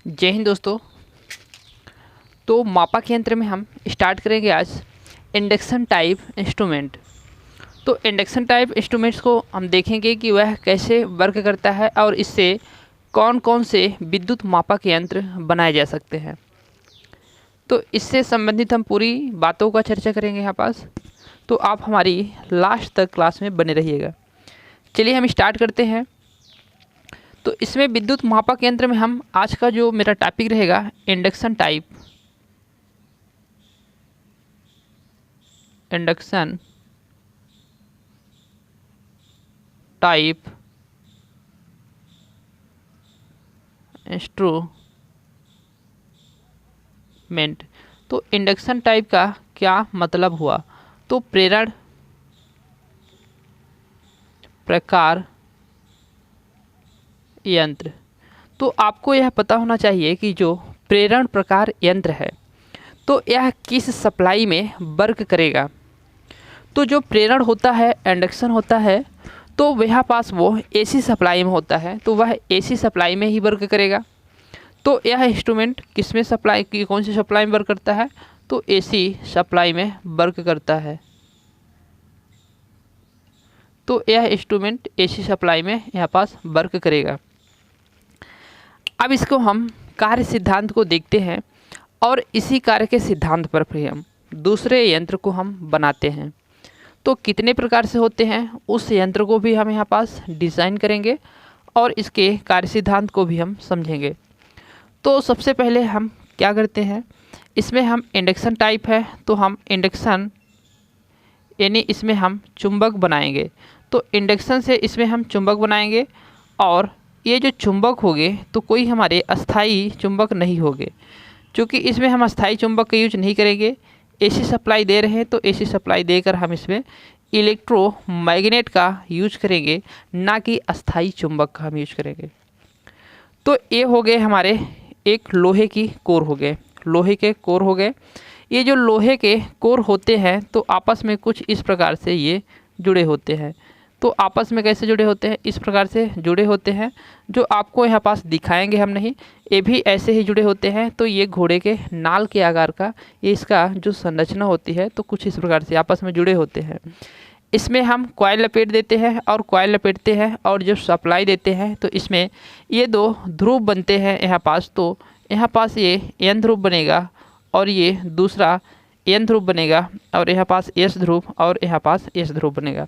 जय हिंद दोस्तों। तो मापक यंत्र में हम स्टार्ट करेंगे आज इंडक्शन टाइप इंस्ट्रूमेंट। तो इंडक्शन टाइप इंस्ट्रूमेंट्स को हम देखेंगे कि वह कैसे वर्क करता है और इससे कौन कौन से विद्युत मापक यंत्र बनाए जा सकते हैं। तो इससे संबंधित हम पूरी बातों का चर्चा करेंगे यहाँ पास। तो आप हमारी लास्ट तक क्लास में बने रहिएगा। चलिए हम स्टार्ट करते हैं। तो इसमें विद्युत मापक यंत्र में हम आज का जो मेरा टॉपिक रहेगा इंडक्शन टाइप इंस्ट्रूमेंट। तो इंडक्शन टाइप का क्या मतलब हुआ? तो प्रेरण प्रकार यंत्र। तो आपको यह पता होना चाहिए कि जो प्रेरण प्रकार यंत्र है तो यह किस सप्लाई में वर्क करेगा। तो जो प्रेरण होता है, इंडक्शन होता है, तो वह पास वो एसी सप्लाई में होता है, तो वह एसी सप्लाई में ही वर्क करेगा। तो यह इंस्ट्रूमेंट किस में सप्लाई की, कौन सी सप्लाई में वर्क करता है? तो एसी सप्लाई में वर्क करता है। तो यह इंस्ट्रूमेंट एसी सप्लाई में यहाँ पास वर्क करेगा। अब इसको हम कार्य सिद्धांत को देखते हैं और इसी कार्य के सिद्धांत पर फिर हम दूसरे यंत्र को हम बनाते हैं। तो कितने प्रकार से होते हैं उस यंत्र को भी हम यहाँ पास डिज़ाइन करेंगे और इसके कार्य सिद्धांत को भी हम समझेंगे। तो सबसे पहले हम क्या करते हैं, इसमें हम इंडक्शन टाइप है तो हम इंडक्शन यानी इसमें हम चुंबक बनाएंगे। तो इंडक्शन से इसमें हम चुंबक बनाएंगे और ये जो चुंबक होंगे तो कोई हमारे अस्थाई चुंबक नहीं होंगे, क्योंकि इसमें हम अस्थाई चुंबक का यूज नहीं करेंगे। एसी सप्लाई दे रहे हैं तो एसी सप्लाई देकर हम इसमें इलेक्ट्रोमैग्नेट का यूज करेंगे, ना कि अस्थाई चुंबक का हम यूज करेंगे। तो ये हो गए हमारे एक लोहे की कोर हो गए, लोहे के कोर हो गए। ये जो लोहे के कोर होते हैं तो आपस में कुछ इस प्रकार से ये जुड़े होते हैं। तो आपस में कैसे जुड़े होते हैं? इस प्रकार से जुड़े होते हैं, जो आपको यहाँ पास दिखाएंगे हम नहीं, ये भी ऐसे ही जुड़े होते हैं। तो ये घोड़े के नाल के आकार का ये इसका जो संरचना होती है तो कुछ इस प्रकार से आपस में जुड़े होते हैं। इसमें हम कॉइल लपेट देते हैं और कॉइल लपेटते हैं और जब सप्लाई देते हैं तो इसमें ये दो ध्रुव बनते हैं यहाँ पास। तो यहाँ पास ये एन ध्रुव बनेगा और ये दूसरा एन ध्रुव बनेगा और यहाँ पास एस ध्रुव और यहाँ पास एस ध्रुव बनेगा।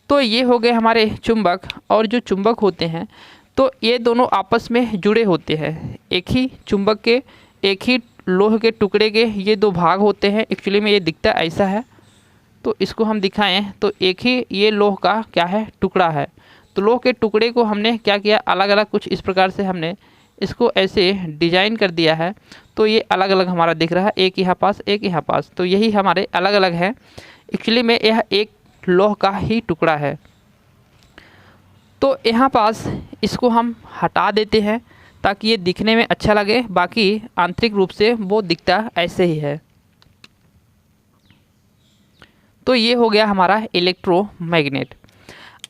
तो ये हो गए हमारे चुंबक। और जो चुंबक होते हैं तो ये दोनों आपस में जुड़े होते हैं। एक ही चुंबक के एक ही लोहे के टुकड़े के ये दो भाग होते हैं। एक्चुअली में ये दिखता ऐसा है, तो इसको हम दिखाएं तो एक ही ये लोह का क्या है, टुकड़ा है। तो लोह के टुकड़े को हमने क्या किया, अलग अलग कुछ इस प्रकार से हमने इसको ऐसे डिजाइन कर दिया है। तो ये अलग अलग हमारा दिख रहा है, एक यहाँ पास एक यहाँ पास, तो यही हमारे अलग अलग है। एक्चुअली में यह एक लोह का ही टुकड़ा है। तो यहाँ पास इसको हम हटा देते हैं ताकि ये दिखने में अच्छा लगे, बाकी आंतरिक रूप से वो दिखता ऐसे ही है। तो ये हो गया हमारा इलेक्ट्रोमैग्नेट।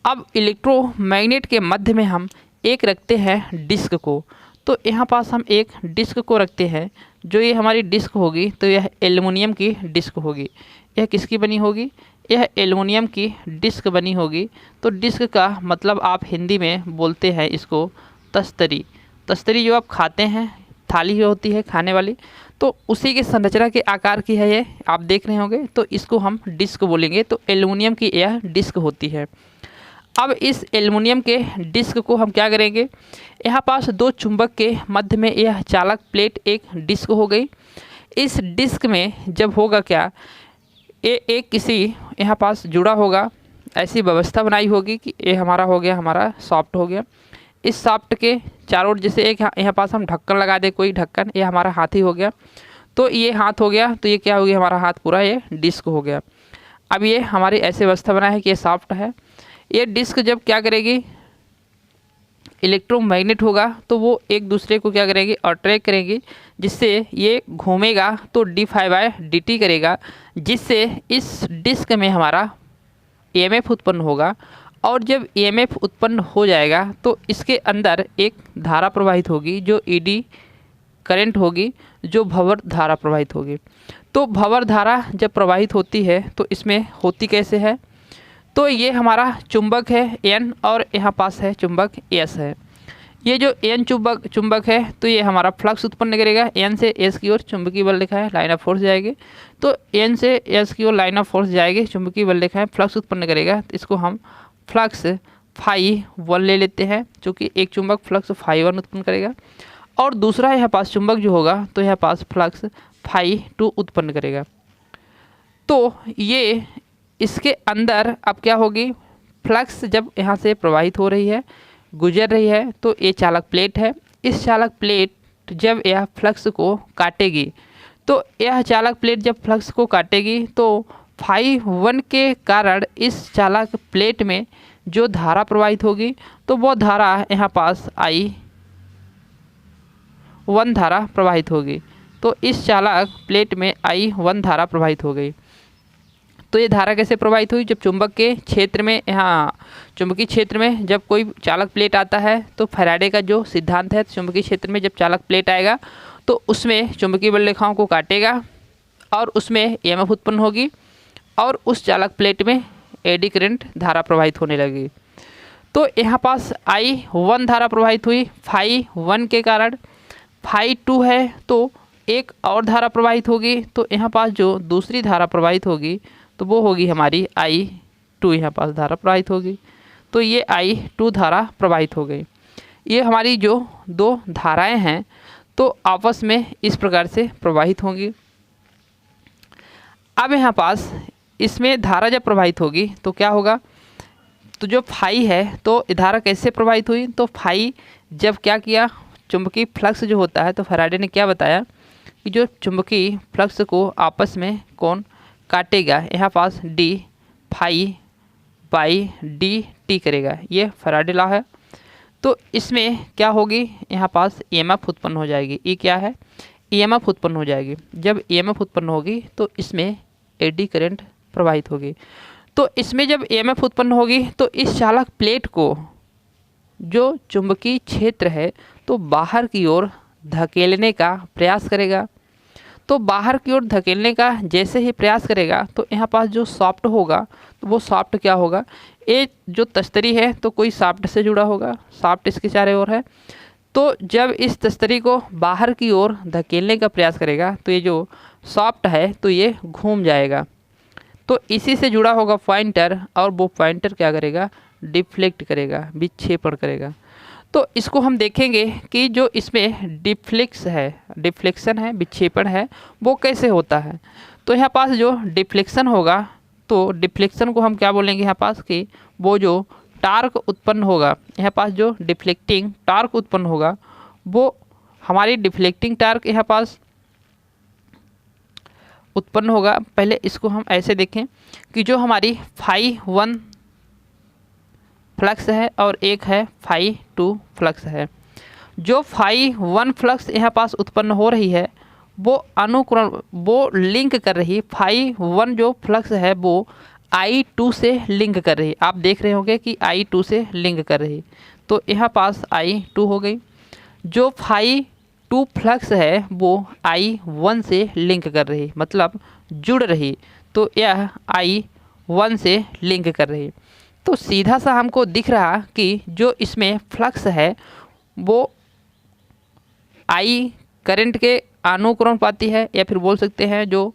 अब इलेक्ट्रोमैग्नेट के मध्य में हम एक रखते हैं डिस्क को। तो यहाँ पास हम एक डिस्क को रखते हैं। जो ये हमारी डिस्क होगी तो यह एल्युमिनियम की डिस्क होगी। यह किसकी बनी होगी? यह एल्युमिनियम की डिस्क बनी होगी। तो डिस्क का मतलब आप हिंदी में बोलते हैं इसको तस्तरी। तस्तरी जो आप खाते हैं, थाली जो होती है खाने वाली, तो उसी के संरचना के आकार की है, ये आप देख रहे होंगे। तो इसको हम डिस्क बोलेंगे। तो एल्युमिनियम की यह डिस्क होती है। अब इस एल्युमिनियम के डिस्क को हम क्या करेंगे, यहाँ पास दो चुंबक के मध्य में यह चालक प्लेट एक डिस्क हो गई। इस डिस्क में जब होगा क्या, ये एक किसी यहाँ पास जुड़ा होगा, ऐसी व्यवस्था बनाई होगी कि ये हमारा हो गया, हमारा सॉफ्ट हो गया। इस सॉफ्ट के चारों ओर जैसे एक यहाँ पास हम ढक्कन लगा दे, कोई ढक्कन, ये हमारा हाथ ही हो गया। तो ये हाथ हो गया, तो ये क्या हो गया, हमारा हाथ पूरा ये डिस्क हो गया। अब ये हमारी ऐसी व्यवस्था बना है कि ये सॉफ्ट है। ये डिस्क जब क्या करेगी, इलेक्ट्रोमैग्नेट होगा तो वो एक दूसरे को क्या करेंगे, अट्रैक्ट करेंगी, जिससे ये घूमेगा तो d∅dt करेगा, जिससे इस डिस्क में हमारा EMF उत्पन्न होगा। और जब EMF उत्पन्न हो जाएगा तो इसके अंदर एक धारा प्रवाहित होगी जो ED करंट होगी जो भंवर धारा प्रवाहित होगी। तो भंवर धारा जब प्रवाहित होती है तो इसमें होती कैसे है, तो ये हमारा चुंबक है N और यहाँ पास है चुंबक S है। ये जो N चुंबक है तो ये हमारा फ्लक्स उत्पन्न करेगा। N से S की ओर चुंबकीय बल लिखा है, लाइन ऑफ फोर्स जाएगी, तो N से S की ओर लाइन ऑफ फोर्स जाएगी, चुंबकीय बल लिखा है, फ्लक्स उत्पन्न करेगा। तो इसको हम फ्लक्स φ1 ले लेते हैं, क्योंकि एक चुंबक फ्लक्स φ1 उत्पन्न करेगा और दूसरा यहाँ पास चुंबक जो होगा तो यहाँ पास फ्लक्स φ2 उत्पन्न करेगा। तो ये इसके अंदर अब क्या होगी, फ्लक्स जब यहाँ से प्रवाहित हो रही है, गुजर रही है, तो ये चालक प्लेट है। इस चालक प्लेट जब यह फ्लक्स को काटेगी, तो यह चालक प्लेट जब फ्लक्स को काटेगी तो φ1 के कारण इस चालक प्लेट में जो धारा प्रवाहित होगी तो वो धारा यहाँ पास I1 धारा प्रवाहित होगी। तो इस चालक प्लेट में I1 धारा प्रवाहित हो गई। तो ये धारा कैसे प्रवाहित हुई, जब चुंबक के क्षेत्र में, यहाँ चुंबकीय क्षेत्र में जब कोई चालक प्लेट आता है तो फैराडे का जो सिद्धांत है, चुंबकीय क्षेत्र में जब चालक प्लेट आएगा तो उसमें चुंबकीय बल रेखाओं को काटेगा और उसमें EMF उत्पन्न होगी और उस चालक प्लेट में एडी करंट धारा प्रवाहित होने लगी। तो यहाँ पास I1 धारा प्रवाहित हुई φ1 के कारण। φ2 है तो एक और धारा प्रवाहित होगी, तो यहाँ पास जो दूसरी धारा प्रवाहित होगी तो वो होगी हमारी I2, यहाँ पास धारा प्रवाहित होगी। तो ये I2 धारा प्रवाहित हो गई। ये हमारी जो दो धाराएं हैं तो आपस में इस प्रकार से प्रवाहित होंगी। अब यहाँ पास इसमें धारा जब प्रवाहित होगी तो क्या होगा, तो जो फाई है तो धारा कैसे प्रवाहित हुई, तो फाई जब क्या किया, चुंबकीय फ्लक्स जो होता है, तो फैराडे ने क्या बताया कि जो चुंबकीय फ्लक्स को आपस में कौन काटेगा, यहाँ पास d phi by d t करेगा, ये फैराडे लॉ है। तो इसमें क्या होगी, यहाँ पास EMF उत्पन्न हो जाएगी। ये क्या है, EMF उत्पन्न हो जाएगी। जब EMF उत्पन्न होगी तो इसमें एडी करंट प्रवाहित होगी। तो इसमें जब EMF उत्पन्न होगी तो इस चालक प्लेट को जो चुंबकीय क्षेत्र है तो बाहर की ओर धकेलने का प्रयास करेगा। तो बाहर की ओर धकेलने का जैसे ही प्रयास करेगा तो यहाँ पास जो सॉफ्ट होगा तो वो सॉफ्ट क्या होगा, ये जो तस्तरी है तो कोई सॉफ्ट से जुड़ा होगा, सॉफ्ट इसके चारों ओर है। तो जब इस तस्तरी को बाहर की ओर धकेलने का प्रयास करेगा तो ये जो सॉफ्ट है तो ये घूम जाएगा। तो इसी से जुड़ा होगा पॉइंटर और वो पॉइंटर क्या करेगा, डिफ्लेक्ट करेगा, विक्षेपण करेगा। तो इसको हम देखेंगे कि जो इसमें डिफ्लेक्शन है, विक्षेपण है, वो कैसे होता है। तो यहाँ पास जो डिफ्लेक्शन होगा तो डिफ्लेक्शन को हम क्या बोलेंगे, यहाँ पास कि वो जो टार्क उत्पन्न होगा, यहाँ पास जो डिफ्लेक्टिंग टार्क उत्पन्न होगा वो हमारी डिफ्लेक्टिंग टार्क यहाँ पास उत्पन्न होगा। पहले इसको हम ऐसे देखें कि जो हमारी φ1 फ्लक्स है और एक है φ2 फ्लक्स है। जो φ1 फ्लक्स यहाँ पास उत्पन्न हो रही है वो लिंक कर रही है, φ1 जो फ्लक्स है वो I2 से लिंक कर रही है। आप देख रहे होंगे कि I2 से लिंक कर रही, तो यहाँ पास I2 हो गई। जो φ2 फ्लक्स है वो I1 से लिंक कर रही, मतलब जुड़ रही, तो यह I1 से लिंक कर रही। तो सीधा सा हमको दिख रहा कि जो इसमें फ्लक्स है वो I करंट के अनुक्रमपाती है, या फिर बोल सकते हैं जो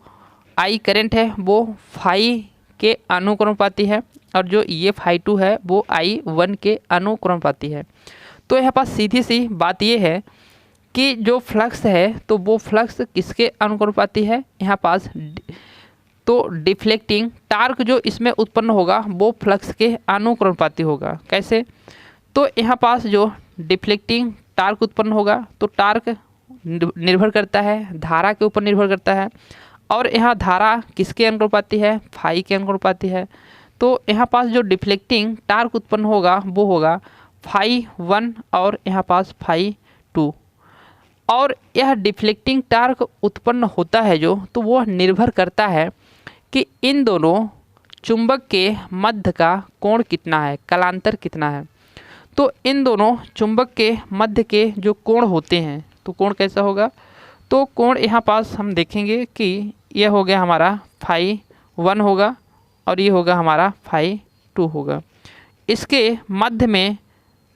I करंट है वो फाई के अनुक्रमपाती है और जो ये φ2 है वो I1 के अनुक्रमपाती है। तो यहाँ पास सीधी सी बात ये है कि जो फ्लक्स है तो वो फ्लक्स किसके अनुक्रमपाती है, यहाँ पास तो डिफ्लेक्टिंग टार्क जो इसमें उत्पन्न होगा वो फ्लक्स के अनुक्रमपाती होगा। कैसे, तो यहाँ पास जो डिफ्लेक्टिंग टार्क उत्पन्न होगा तो टार्क निर्भर करता है धारा के ऊपर निर्भर करता है, और यहाँ धारा किसके अनुक्रमपाती है, फाई के अनुक्रमपाती है। तो यहाँ पास जो डिफ्लेक्टिंग टार्क उत्पन्न होगा वो होगा φ1 और यहाँ पास φ2। और यह डिफ्लेक्टिंग टार्क उत्पन्न होता है जो, तो वो निर्भर करता है कि इन दोनों चुंबक के मध्य का कोण कितना है, कलांतर कितना है। तो इन दोनों चुंबक के मध्य के जो कोण होते हैं तो कोण कैसा होगा, तो कोण यहाँ पास हम देखेंगे कि यह हो गया हमारा फाई 1 होगा और ये होगा हमारा फाई 2 होगा। इसके मध्य में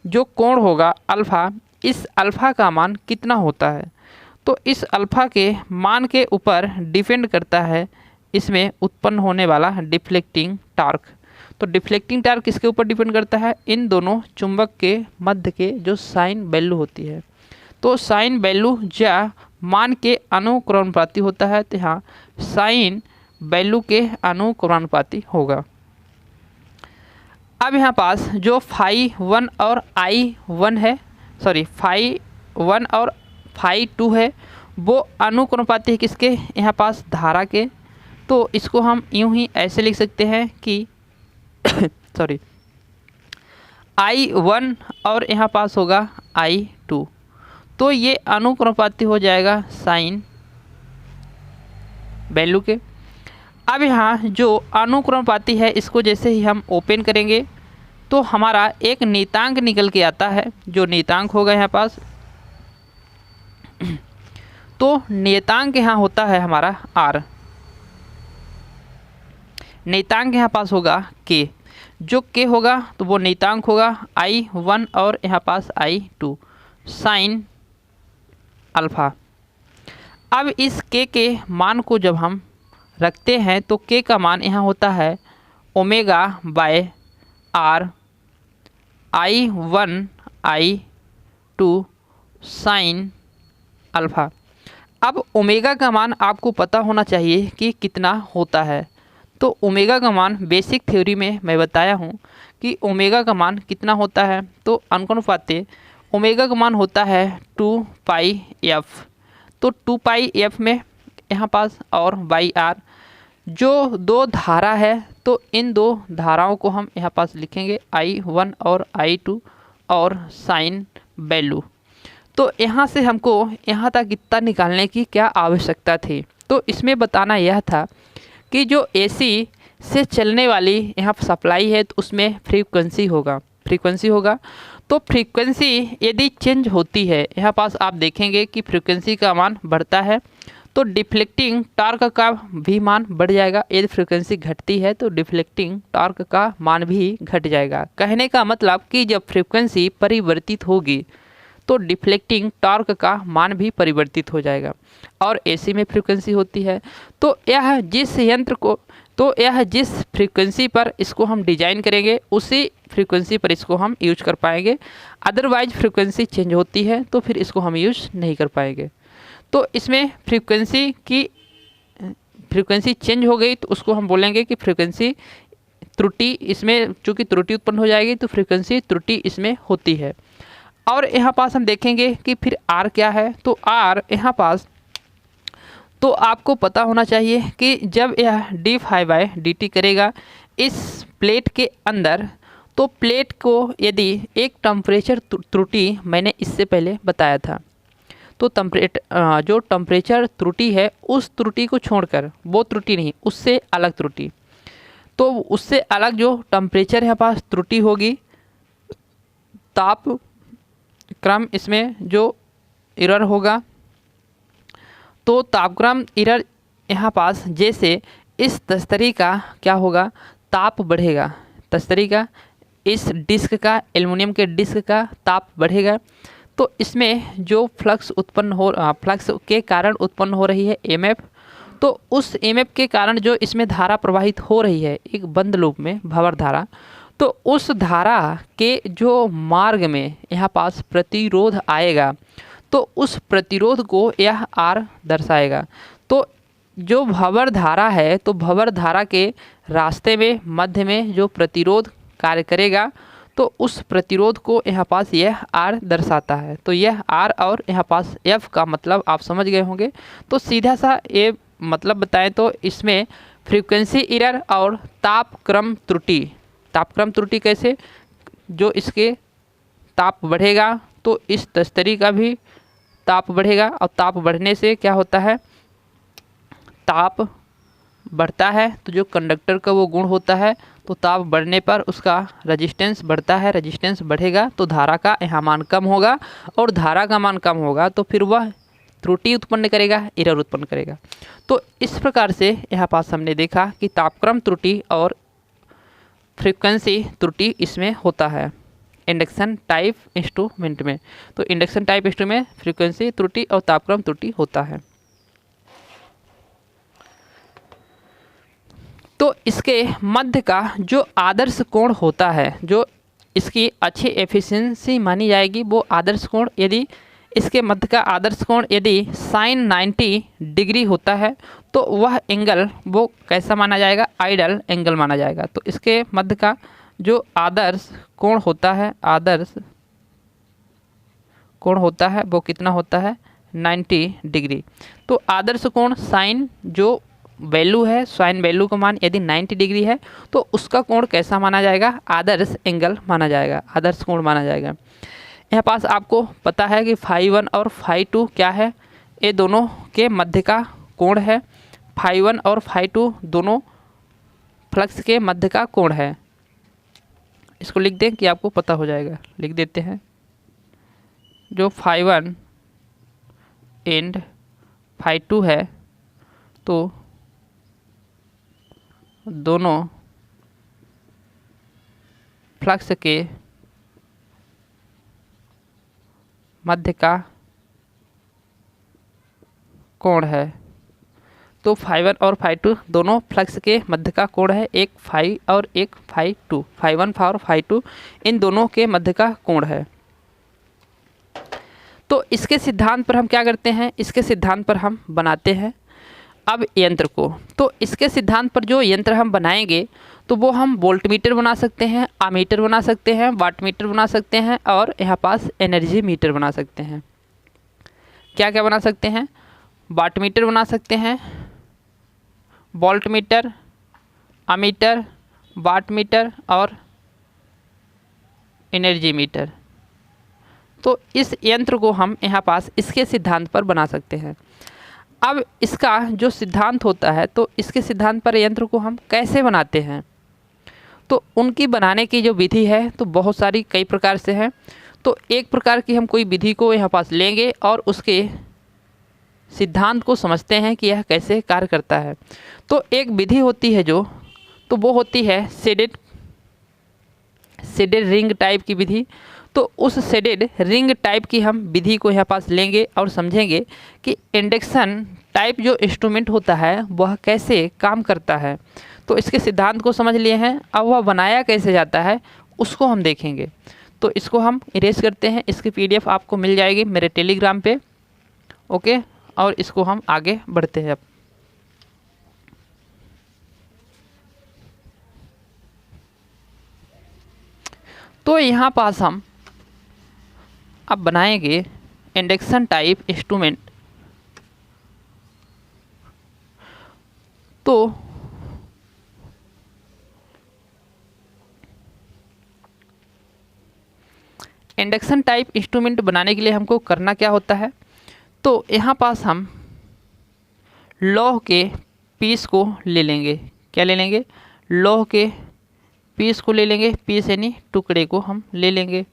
जो कोण होगा अल्फ़ा, इस अल्फ़ा का मान कितना होता है, तो इस अल्फ़ा के मान के ऊपर डिपेंड करता है इसमें उत्पन्न होने वाला डिफ्लेक्टिंग टार्क। तो डिफ्लेक्टिंग टार्क किसके ऊपर डिपेंड करता है, इन दोनों चुंबक के मध्य के जो साइन वैल्यू होती है। तो साइन वैल्यू या मान के अनुक्रमानुपाती होता है, तो यहाँ साइन वैल्यू के अनुक्रमानुपाती होगा। अब यहाँ पास जो फाई 1 और आई 1 है, सॉरी फाई 1 और फाई 2 है, वो अनुक्रमानुपाती है किसके, यहाँ पास धारा के। तो इसको हम यूं ही ऐसे लिख सकते हैं कि सॉरी I1 और यहाँ पास होगा I2, तो ये अनुक्रमानुपाती हो जाएगा साइन वैल्यू के। अब यहाँ जो अनुक्रमानुपाती है इसको जैसे ही हम ओपन करेंगे तो हमारा एक नियतांक निकल के आता है, जो नियतांक होगा यहाँ पास। तो नियतांक यहाँ होता है हमारा R, नियतांक यहाँ पास होगा K, जो K होगा तो वो नियतांक होगा I1 और यहाँ पास I2 साइन अल्फ़ा। अब इस K के मान को जब हम रखते हैं तो K का मान यहाँ होता है omega by R I1 I2 sine alpha. अब ओमेगा का मान आपको पता होना चाहिए कि कितना होता है। तो ओमेगा का मान बेसिक थ्योरी में मैं बताया हूँ कि ओमेगा का मान कितना होता है। तो अनुपाते ओमेगा का मान होता है 2 पाई एफ। तो 2 पाई एफ में यहाँ पास और बाई आर जो दो धारा है, तो इन दो धाराओं को हम यहाँ पास लिखेंगे I1 और I2 और साइन वैल्यू। तो यहाँ से हमको यहाँ तक इतना निकालने की क्या आवश्यकता थी, तो इसमें बताना यह था कि जो AC से चलने वाली यहाँ सप्लाई है तो उसमें फ्रीक्वेंसी होगा। तो फ्रीक्वेंसी यदि चेंज होती है, यहाँ पास आप देखेंगे कि फ्रीक्वेंसी का मान बढ़ता है तो डिफ्लेक्टिंग टार्क का भी मान बढ़ जाएगा। यदि फ्रीक्वेंसी घटती है तो डिफ्लेक्टिंग टार्क का मान भी घट जाएगा। कहने का मतलब कि जब फ्रीक्वेंसी परिवर्तित होगी तो डिफ्लेक्टिंग टार्क का मान भी परिवर्तित हो जाएगा। और AC में फ्रीक्वेंसी होती है, तो यह जिस फ्रीक्वेंसी पर इसको हम डिजाइन करेंगे उसी फ्रीक्वेंसी पर इसको हम यूज कर पाएंगे। अदरवाइज फ्रीक्वेंसी चेंज होती है तो फिर इसको हम यूज नहीं कर पाएंगे। तो इसमें फ्रीक्वेंसी चेंज हो गई तो उसको हम बोलेंगे कि फ्रीक्वेंसी त्रुटि, इसमें चूँकि त्रुटि उत्पन्न हो जाएगी तो फ्रीक्वेंसी त्रुटि इसमें होती है। और यहाँ पास हम देखेंगे कि फिर R क्या है, तो R यहाँ पास तो आपको पता होना चाहिए कि जब यह d∅dt करेगा इस प्लेट के अंदर, तो प्लेट को यदि एक टेम्परेचर त्रुटि मैंने इससे पहले बताया था, तो जो टेम्परेचर त्रुटि है उस त्रुटि को छोड़कर, वो त्रुटि नहीं, उससे अलग त्रुटि, तो उससे अलग जो टेम्परेचर यहाँ पास त्रुटि होगी, तापक्रम इसमें जो एरर होगा, तो तापक्रम एरर यहाँ पास जैसे इस तस्तरी का क्या होगा, ताप बढ़ेगा, तस्तरी का, इस डिस्क का, एल्युमिनियम के डिस्क का ताप बढ़ेगा। तो इसमें जो फ्लक्स के कारण उत्पन्न हो रही है EMF, तो उस EMF के कारण जो इसमें धारा प्रवाहित हो रही है एक बंद लूप में भंवर धारा, तो उस धारा के जो मार्ग में यहाँ पास प्रतिरोध आएगा, तो उस प्रतिरोध को यह R दर्शाएगा। तो जो भंवर धारा है, तो भंवर धारा के रास्ते में मध्य में जो प्रतिरोध कार्य करेगा, तो उस प्रतिरोध को यहाँ पास यह R दर्शाता है। तो यह R और यहाँ पास F का मतलब आप समझ गए होंगे। तो सीधा सा ये मतलब बताएं तो इसमें फ्रीक्वेंसी एरर और तापक्रम त्रुटि कैसे, जो इसके ताप बढ़ेगा तो इस तस्तरी का भी ताप बढ़ेगा, और ताप बढ़ने से क्या होता है, ताप बढ़ता है तो जो कंडक्टर का वो गुण होता है, तो ताप बढ़ने पर उसका रेजिस्टेंस बढ़ता है, रेजिस्टेंस बढ़ेगा तो धारा का यहाँ मान कम होगा, और धारा का मान कम होगा तो फिर वह त्रुटि उत्पन्न करेगा, एरर उत्पन्न करेगा। तो इस प्रकार से यहाँ पास हमने देखा कि तापक्रम त्रुटि और फ्रीक्वेंसी त्रुटि इसमें होता है इंडक्शन टाइप इंस्ट्रूमेंट में। तो इंडक्शन टाइप इंस्ट्रूमेंट में फ्रीक्वेंसी त्रुटि और तापक्रम त्रुटि होता है। तो इसके मध्य का जो आदर्श कोण होता है, जो इसकी अच्छी एफिशिएंसी मानी जाएगी, वो आदर्श कोण, यदि इसके मध्य का आदर्श कोण यदि साइन 90 डिग्री होता है तो वह एंगल वो कैसा माना जाएगा, आइडल एंगल माना जाएगा। तो इसके मध्य का जो आदर्श कोण होता है, आदर्श कोण होता है वो कितना होता है, 90 डिग्री। तो आदर्श कोण साइन जो वैल्यू है, साइन वैल्यू का मान यदि 90 डिग्री है तो उसका कोण कैसा माना जाएगा, आदर्श एंगल माना जाएगा, आदर्श कोण माना जाएगा। यहाँ पास आपको पता है कि φ1 और φ2 क्या है, ये दोनों के मध्य का कोण है। φ1 और φ2 दोनों फ्लक्स के मध्य का कोण है। इसको लिख दें कि आपको पता हो जाएगा, लिख देते हैं। जो φ1 एंड φ2 है तो दोनों फ्लक्स के मध्य का कोण है। तो φ1 और φ2 दोनों फ्लक्स के मध्य का कोण है, एक φ और एक φ2, φ1 और φ2 इन दोनों के मध्य का कोण है। तो इसके सिद्धांत पर हम क्या करते हैं, इसके सिद्धांत पर हम बनाते हैं अब यंत्र को। तो इसके सिद्धांत पर जो यंत्र हम बनाएंगे तो वो हम वोल्टमीटर बना सकते हैं, आमीटर बना सकते हैं, वाटमीटर बना सकते हैं और यहाँ पास एनर्जी मीटर बना सकते हैं। क्या क्या बना सकते हैं, वाटमीटर बना सकते हैं, वोल्टमीटर, अमीटर, वाटमीटर और एनर्जी मीटर। तो इस यंत्र को हम यहाँ पास इसके सिद्धांत पर बना सकते हैं। अब इसका जो सिद्धांत होता है तो इसके सिद्धांत पर यंत्र को हम कैसे बनाते हैं, तो उनकी बनाने की जो विधि है तो बहुत सारी कई प्रकार से है। तो एक प्रकार की हम कोई विधि को यहाँ पास लेंगे और उसके सिद्धांत को समझते हैं कि यह कैसे कार्य करता है। तो एक विधि होती है जो, तो वो होती है शेडेड रिंग टाइप की विधि। तो उस शेडेड रिंग टाइप की हम विधि को यहाँ पास लेंगे और समझेंगे कि इंडक्शन टाइप जो इंस्ट्रूमेंट होता है वह कैसे काम करता है। तो इसके सिद्धांत को समझ लिए हैं, अब वह बनाया कैसे जाता है उसको हम देखेंगे। तो इसको हम इरेज करते हैं, इसकी PDF आपको मिल जाएगी मेरे टेलीग्राम पे, ओके। और इसको हम आगे बढ़ते हैं। अब तो यहाँ पास हम अब बनाएंगे इंडक्शन टाइप इंस्ट्रूमेंट। तो इंडक्शन टाइप इंस्ट्रूमेंट बनाने के लिए हमको करना क्या होता है, तो यहाँ पास हम लौह के पीस को ले लेंगे। क्या ले लेंगे, लौह के पीस को ले लेंगे, पीस यानी टुकड़े को हम ले लेंगे।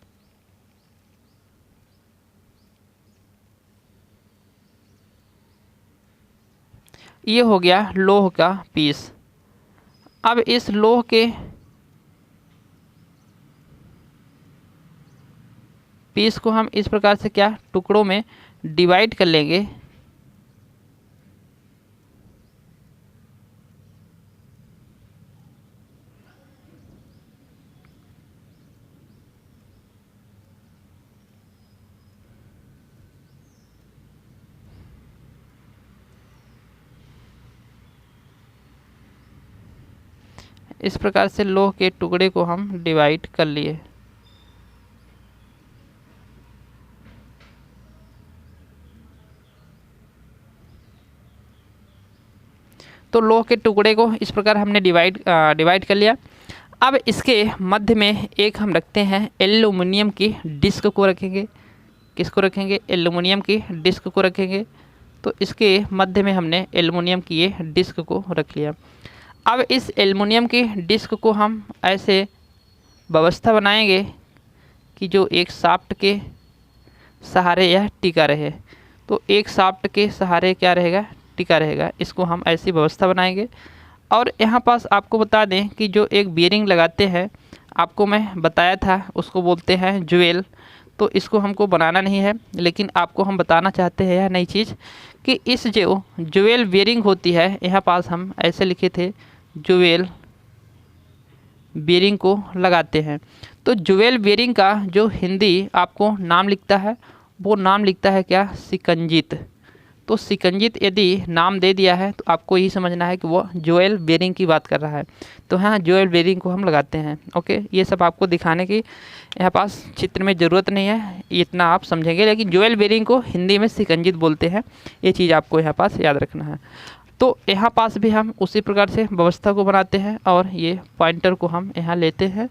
ये हो गया लौह का पीस। अब इस लौह के पीस को हम इस प्रकार से क्या टुकड़ों में डिवाइड कर लेंगे। इस प्रकार से लौह के टुकड़े को हम डिवाइड कर लिए। तो लौह के टुकड़े को इस प्रकार हमने डिवाइड कर लिया। अब इसके मध्य में एक हम रखते हैं एल्युमिनियम की डिस्क को रखेंगे। किसको रखेंगे, एल्युमिनियम की डिस्क को रखेंगे। तो इसके मध्य में हमने एल्युमिनियम की ये डिस्क को रख लिया। अब इस एल्युमिनियम की डिस्क को हम ऐसे व्यवस्था बनाएंगे कि जो एक शाफ्ट के सहारे यह टिका रहे। तो एक शाफ्ट के सहारे क्या रहेगा, टिका रहेगा। इसको हम ऐसी व्यवस्था बनाएंगे। और यहाँ पास आपको बता दें कि जो एक बियरिंग लगाते हैं, आपको मैं बताया था, उसको बोलते हैं ज्वेल। तो इसको हमको बनाना नहीं है, लेकिन आपको हम बताना चाहते हैं यह नई चीज़ कि इस जो ज्वेल बियरिंग होती है, यहाँ पास हम ऐसे लिखे थे, ज्वेल बियरिंग को लगाते हैं। तो ज्वेल बियरिंग का जो हिंदी आपको नाम लिखता है, वो नाम लिखता है क्या, सिकंजित। तो सिकंजित यदि नाम दे दिया है तो आपको यही समझना है कि वो ज्वेल बियरिंग की बात कर रहा है। तो हाँ, ज्वेल बियरिंग को हम लगाते हैं। ओके, ये सब आपको दिखाने की यहाँ पास चित्र में ज़रूरत नहीं है, इतना आप समझेंगे। लेकिन ज्वेल बियरिंग को हिंदी में सिकंजित बोलते हैं, ये चीज़ आपको यहाँ पास याद रखना है। तो यहाँ पास भी हम उसी प्रकार से व्यवस्था को बनाते हैं और ये पॉइंटर को हम यहाँ लेते हैं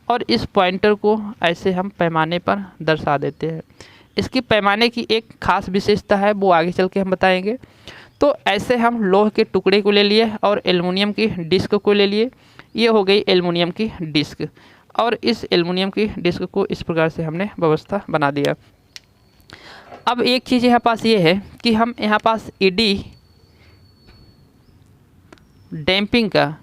और इस पॉइंटर को ऐसे हम पैमाने पर दर्शा देते हैं। इसकी पैमाने की एक खास विशेषता है, वो आगे चल के हम बताएंगे। तो ऐसे हम लोहे के टुकड़े को ले लिए और एल्युमिनियम की डिस्क को ले लिए। ये हो गई एल्युमिनियम की डिस्क और इस एल्युमिनियम की डिस्क को इस प्रकार से हमने व्यवस्था बना दिया। अब एक चीज़ यहाँ पास ये है कि हम यहाँ पास ईडी डैम्पिंग का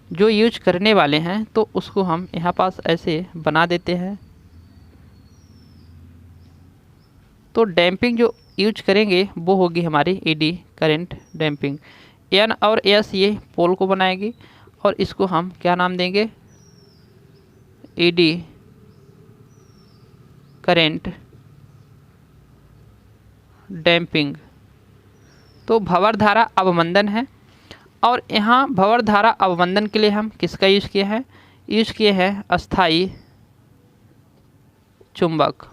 जो यूज करने वाले हैं, तो उसको हम यहाँ पास ऐसे बना देते हैं। तो डैम्पिंग जो यूज करेंगे वो होगी हमारी ईडी करंट डैम्पिंग। एन और एस ये पोल को बनाएगी और इसको हम क्या नाम देंगे, ईडी करंट डैम्पिंग। तो भंवर धारा अवमंदन है और यहाँ भंवर धारा अवमंदन के लिए हम किसका यूज किए हैं, यूज किए हैं अस्थाई चुंबक।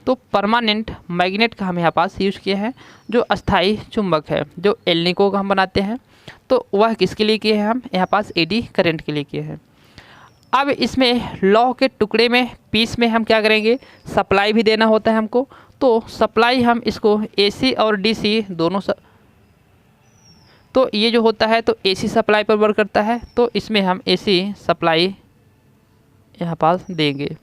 तो परमानेंट मैग्नेट का हम यहाँ पास यूज किए हैं, जो अस्थाई चुंबक है, जो एल्निको का हम बनाते हैं। तो वह किसके लिए किए हैं, हम यहाँ पास एडी करंट के लिए किए हैं। अब इसमें लौह के टुकड़े में पीस में हम क्या करेंगे, सप्लाई भी देना होता है हमको। तो सप्लाई हम इसको एसी और डीसी दोनों तो ये जो होता है तो एसी सप्लाई पर वर्क करता है, तो इसमें हम एसी सप्लाई यहाँ पास देंगे।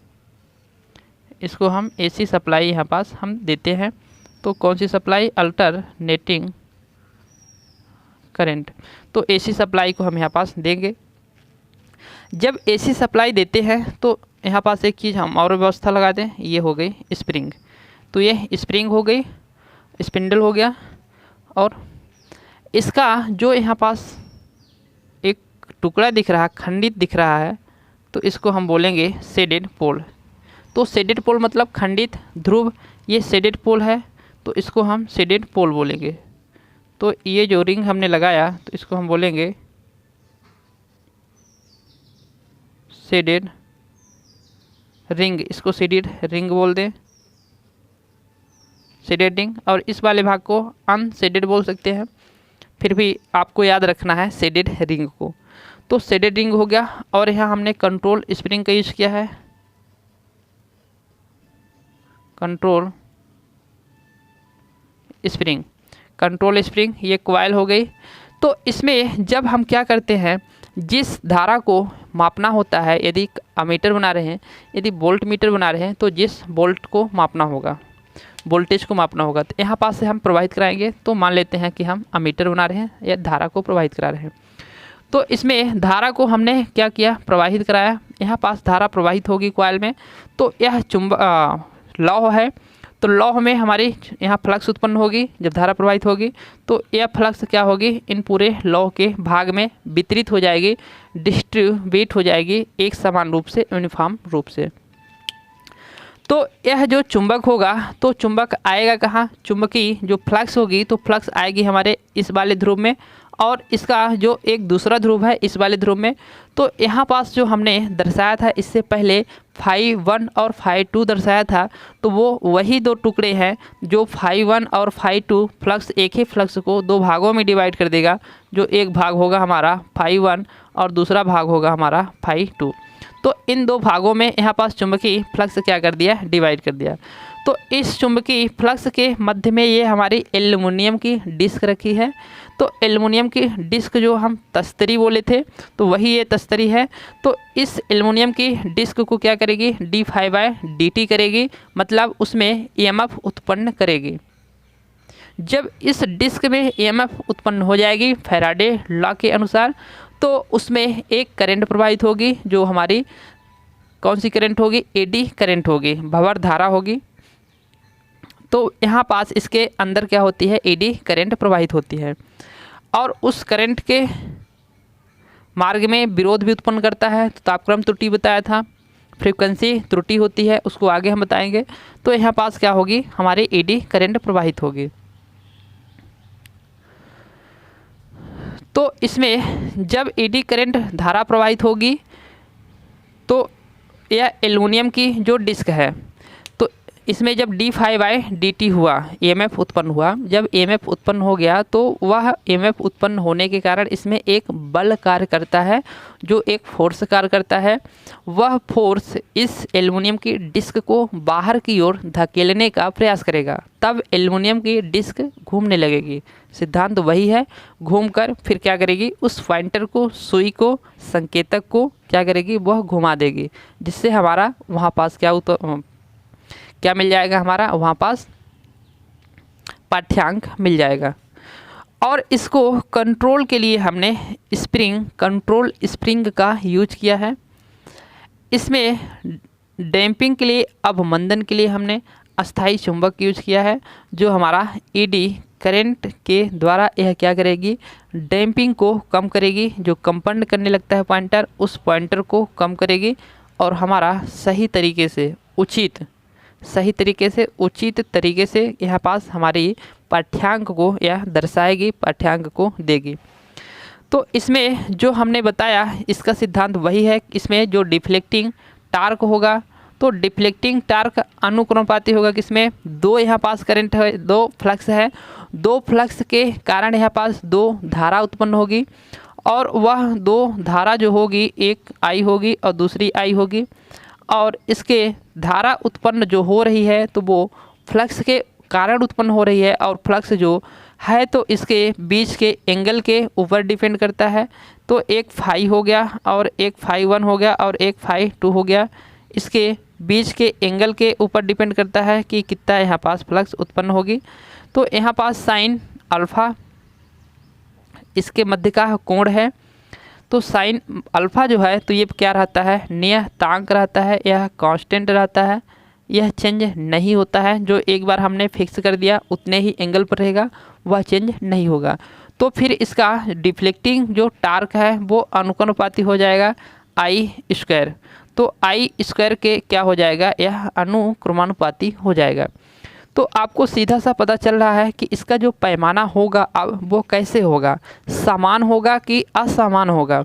इसको हम एसी सप्लाई यहाँ पास हम देते हैं। तो कौन सी सप्लाई, अल्टरनेटिंग करंट। तो एसी सप्लाई को हम यहाँ पास देंगे। जब एसी सप्लाई देते हैं तो यहाँ पास एक चीज़ हम और व्यवस्था लगा दें, ये हो गई स्प्रिंग। तो ये स्प्रिंग हो गई, स्पिंडल हो गया और इसका जो यहाँ पास एक टुकड़ा दिख रहा है, खंडित दिख रहा है, तो इसको हम बोलेंगे शेडेड पोल। तो शेडेड पोल मतलब खंडित ध्रुव, ये शेडेड पोल है, तो इसको हम शेडेड पोल बोलेंगे। तो ये जो रिंग हमने लगाया तो इसको हम बोलेंगे शेडेड रिंग, इसको शेडेड रिंग बोल दें, शेडेड रिंग। और इस वाले भाग को अनशेडेड बोल सकते हैं, फिर भी आपको याद रखना है शेडेड रिंग को। तो शेडेड रिंग हो गया और यहाँ हमने कंट्रोल स्प्रिंग का यूज किया है, कंट्रोल स्प्रिंग। कंट्रोल स्प्रिंग ये कॉइल हो गई। तो इसमें जब हम क्या करते हैं, जिस धारा को मापना होता है, यदि अमीटर बना रहे हैं, यदि वोल्ट मीटर बना रहे हैं, तो जिस वोल्ट को मापना होगा, वोल्टेज को मापना होगा, तो यहाँ पास से हम प्रवाहित कराएंगे। तो मान लेते हैं कि हम अमीटर बना रहे हैं या धारा को प्रवाहित करा रहे हैं। तो इसमें धारा को हमने क्या किया, प्रवाहित कराया। यहाँ पास धारा प्रवाहित होगी कॉइल में। तो यह लौह है, तो लौह में हमारी यहाँ फ्लक्स उत्पन्न होगी जब धारा प्रवाहित होगी। तो यह फ्लक्स क्या होगी, इन पूरे लौह के भाग में वितरित हो जाएगी, डिस्ट्रीब्यूट हो जाएगी एक समान रूप से, यूनिफॉर्म रूप से। तो यह जो चुंबक होगा, तो चुंबक आएगा कहाँ, चुंबकी जो फ्लक्स होगी तो फ्लक्स आएगी हमारे इस वाले ध्रुव में और इसका जो एक दूसरा ध्रुव है इस वाले ध्रुव में। तो यहाँ पास जो हमने दर्शाया था इससे पहले φ1 और φ2 दर्शाया था, तो वो वही दो टुकड़े हैं जो φ1 और φ2 फ्लक्स, एक ही फ्लक्स को दो भागों में डिवाइड कर देगा। जो एक भाग होगा हमारा φ1 और दूसरा भाग होगा हमारा φ2। तो इन दो भागों में यहाँ पास चुंबकीय फ्लक्स क्या कर दिया, डिवाइड कर दिया। तो इस चुंबकीय फ्लक्स के मध्य में ये हमारी एल्युमिनियम की डिस्क रखी है। तो एल्युमिनियम की डिस्क जो हम तस्तरी बोले थे, तो वही ये तस्तरी है। तो इस एल्युमिनियम की डिस्क को क्या करेगी, d∅dt करेगी, मतलब उसमें EMF उत्पन्न करेगी। जब इस डिस्क में ईएमएफ उत्पन्न हो जाएगी फैराडे लॉ के अनुसार, तो उसमें एक करंट प्रवाहित होगी, जो हमारी कौन सी करंट होगी, एडी करंट होगी, भंवर धारा होगी। तो यहाँ पास इसके अंदर क्या होती है, एडी करंट प्रवाहित होती है, और उस करंट के मार्ग में विरोध भी उत्पन्न करता है। तो तापक्रम त्रुटि बताया था, फ्रीक्वेंसी त्रुटि होती है, उसको आगे हम बताएंगे। तो यहाँ पास क्या होगी, हमारी एडी करंट प्रवाहित होगी। तो इसमें जब एडी करंट धारा प्रवाहित होगी, तो यह एल्युमिनियम की जो डिस्क है, तो इसमें जब d∅dt हुआ, ईएमएफ उत्पन्न हुआ, जब ईएमएफ उत्पन्न हो गया, तो वह ईएमएफ उत्पन्न होने के कारण इसमें एक बल कार्य करता है, जो एक फोर्स कार्य करता है। वह फोर्स इस एल्युमिनियम की डिस्क को बाहर की ओर धकेलने का प्रयास करेगा, तब एल्युमिनियम की डिस्क घूमने लगेगी। सिद्धांत वही है, घूमकर फिर क्या करेगी, उस पॉइंटर को, सुई को, संकेतक को क्या करेगी, वह घुमा देगी, जिससे हमारा वहाँ पास क्या मिल जाएगा, हमारा वहाँ पास पाठ्यांक मिल जाएगा। और इसको कंट्रोल के लिए हमने कंट्रोल स्प्रिंग का यूज किया है। इसमें डैम्पिंग के लिए, अवमंदन के लिए हमने अस्थायी चुंबक यूज किया है, जो हमारा एडी करंट के द्वारा यह क्या करेगी, डैम्पिंग को कम करेगी। जो कंपन करने लगता है पॉइंटर, उस पॉइंटर को कम करेगी, और हमारा सही तरीके से उचित तरीके से यहाँ पास हमारी पाठ्यांक को यह दर्शाएगी, पाठ्यांक को देगी। तो इसमें जो हमने बताया, इसका सिद्धांत वही है। इसमें जो डिफ्लेक्टिंग टार्क होगा, तो डिफ्लेक्टिंग टार्क अनुक्रमानुपाती होगा। किसमें, दो यहाँ पास करंट है, दो फ्लक्स है, दो फ्लक्स के कारण यहाँ पास दो धारा उत्पन्न होगी, और वह दो धारा जो होगी, एक आई होगी और दूसरी आई होगी। और इसके धारा उत्पन्न जो हो रही है, तो वो फ्लक्स के कारण उत्पन्न हो रही है, और फ्लक्स जो है तो इसके बीच के एंगल के ऊपर डिपेंड करता है। तो एक फाई हो गया, और एक फाई1 हो गया, और एक फाई2 हो गया। इसके बीच के एंगल के ऊपर डिपेंड करता है कि कितना यहाँ पास फ्लक्स उत्पन्न होगी। तो यहाँ पास साइन अल्फ़ा इसके मध्य का कोण है। तो साइन अल्फ़ा जो है, तो ये क्या रहता है, नियतांक रहता है, यह कांस्टेंट रहता है, यह चेंज नहीं होता है। जो एक बार हमने फिक्स कर दिया उतने ही एंगल पर रहेगा, वह चेंज नहीं होगा। तो फिर इसका डिफ्लेक्टिंग जो टार्क है वो अनुक्रमानुपाती हो जाएगा I²। तो I² के क्या हो जाएगा, यह अनुक्रमानुपाती हो जाएगा। तो आपको सीधा सा पता चल रहा है कि इसका जो पैमाना होगा अब वो कैसे होगा, समान होगा कि असमान होगा।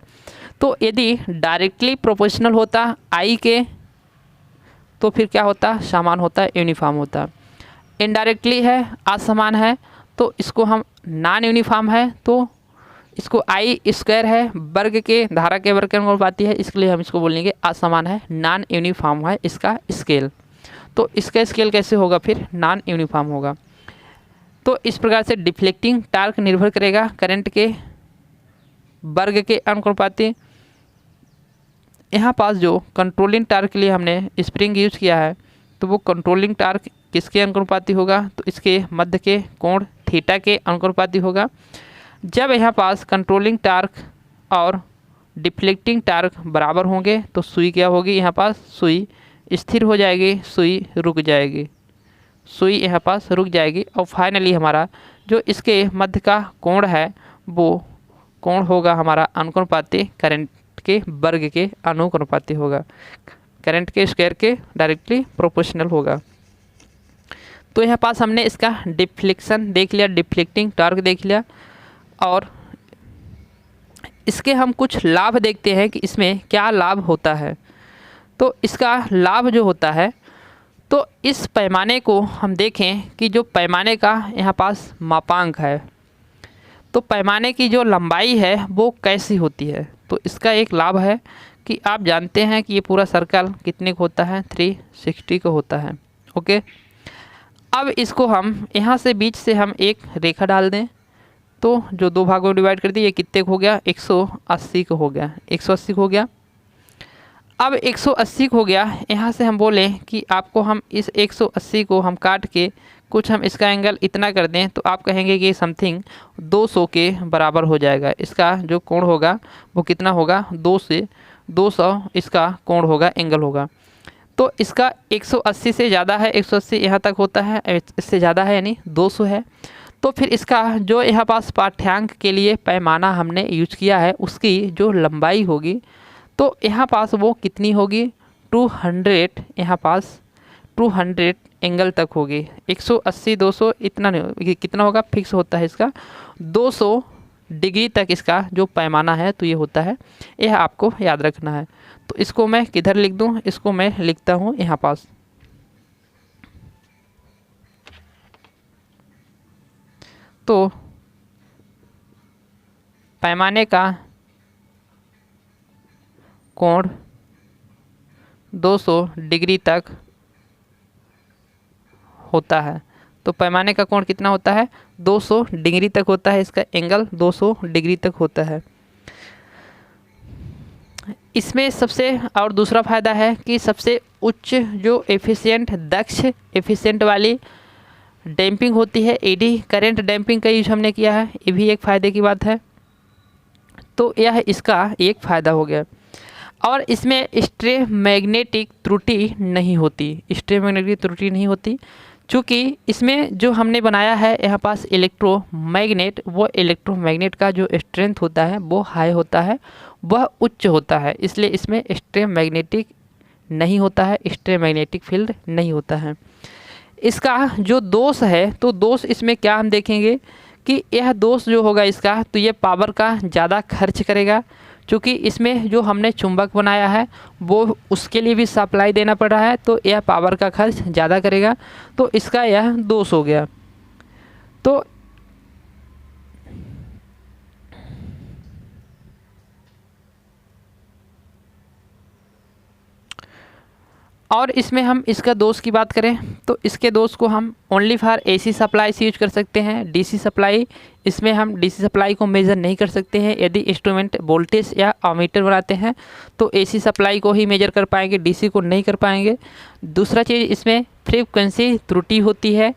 तो यदि डायरेक्टली प्रोपोर्शनल होता I के, तो फिर क्या होता, समान होता, यूनिफॉर्म होता। इनडायरेक्टली है, असमान है, तो इसको हम नॉन यूनिफॉर्म है, तो इसको I² है, वर्ग के धारा के वर्ग के अनुपाती है, इसके लिए हम इसको बोलेंगे असमान है, नॉन यूनिफॉर्म है इसका स्केल। तो इसका स्केल कैसे होगा, फिर नॉन यूनिफॉर्म होगा। तो इस प्रकार से डिफ्लेक्टिंग टार्क निर्भर करेगा करंट के वर्ग के अनुपाती। यहाँ पास जो कंट्रोलिंग टार्क के लिए हमने स्प्रिंग यूज किया है, तो वो कंट्रोलिंग टार्क किसके अनुपाती होगा, तो इसके मध्य के कोण थीटा के अनुपाती होगा। जब यहाँ पास कंट्रोलिंग टार्क और डिफ्लेक्टिंग टार्क बराबर होंगे, तो सुई क्या होगी, यहाँ पास सुई स्थिर हो जाएगी, सुई रुक जाएगी, सुई यहाँ पास रुक जाएगी। और फाइनली हमारा जो इसके मध्य का कोण है, वो कोण होगा हमारा अनुक्रमानुपाती, करंट के वर्ग के अनुक्रमानुपाती होगा, करंट के स्क्वायर के डायरेक्टली प्रोपोर्शनल होगा। तो यहाँ पास हमने इसका डिफ्लेक्शन देख लिया, डिफ्लेक्टिंग टार्क देख लिया, और इसके हम कुछ लाभ देखते हैं कि इसमें क्या लाभ होता है। तो इसका लाभ जो होता है, तो इस पैमाने को हम देखें कि जो पैमाने का यहाँ पास मापांक है, तो पैमाने की जो लंबाई है वो कैसी होती है। तो इसका एक लाभ है कि आप जानते हैं कि ये पूरा सर्कल कितने को होता है, 360 को होता है। ओके, अब इसको हम यहाँ से बीच से हम एक रेखा डाल दें, तो जो दो भागों में डिवाइड कर दी, ये कितने को हो गया, 180 को हो गया, 180 को हो गया। अब 180 को हो गया, यहाँ से हम बोलें कि आपको हम इस 180 को हम काट के कुछ हम इसका एंगल इतना कर दें तो आप कहेंगे कि समथिंग 200 के बराबर हो जाएगा। इसका जो कोण होगा वो कितना होगा, 2 से 200 इसका कोण होगा, एंगल होगा। तो इसका 180 से ज़्यादा है, 180 यहाँ तक होता है, इससे ज़्यादा है यानी 200 है। तो फिर इसका जो यहाँ पास पाठ्यांक के लिए पैमाना हमने यूज किया है उसकी जो लंबाई होगी तो यहाँ पास वो कितनी होगी, 200, यहाँ पास 200 एंगल तक होगी। 180 200 इतना नहीं, ये कितना होगा फिक्स होता है इसका, 200 डिग्री तक इसका जो पैमाना है तो ये होता है। यह आपको याद रखना है। तो इसको मैं किधर लिख दूँ, इसको मैं लिखता हूँ यहाँ पास। तो पैमाने का कोण 200 डिग्री तक होता है। तो पैमाने का कोण कितना होता है, 200 डिग्री तक होता है, इसका एंगल 200 डिग्री तक होता है। इसमें सबसे और दूसरा फ़ायदा है कि सबसे उच्च जो दक्ष एफिशिएंट वाली डैम्पिंग होती है, एडी करंट डैम्पिंग का यूज हमने किया है, ये भी एक फ़ायदे की बात है। तो यह इसका एक फ़ायदा हो गया। और इसमें स्टेरेओमैग्नेटिक त्रुटि नहीं होती, चूँकि इसमें जो हमने बनाया है यहाँ पास इलेक्ट्रोमैग्नेट, वो इलेक्ट्रोमैग्नेट का जो स्ट्रेंथ होता है वो हाई होता है, वह उच्च होता है, इसलिए इसमें स्टेरेओमैग्नेटिक नहीं होता है, स्टेरेओमैग्नेटिक फील्ड नहीं होता है। इसका जो दोष है तो दोष इसमें क्या हम देखेंगे कि यह दोष जो होगा इसका तो ये पावर का ज़्यादा खर्च करेगा, क्योंकि इसमें जो हमने चुंबक बनाया है वो उसके लिए भी सप्लाई देना पड़ रहा है, तो यह पावर का खर्च ज़्यादा करेगा, तो इसका यह दोष हो गया। तो और इसमें हम इसका दोष की बात करें तो इसके दोष को हम ओनली फॉर एसी सप्लाई से यूज कर सकते हैं। डीसी सप्लाई, इसमें हम डीसी सप्लाई को मेज़र नहीं कर सकते हैं। यदि इंस्ट्रूमेंट वोल्टेज या अमीटर बनाते हैं तो एसी सप्लाई को ही मेजर कर पाएंगे, डीसी को नहीं कर पाएंगे। दूसरा चीज़, इसमें फ्रीक्वेंसी त्रुटि होती है,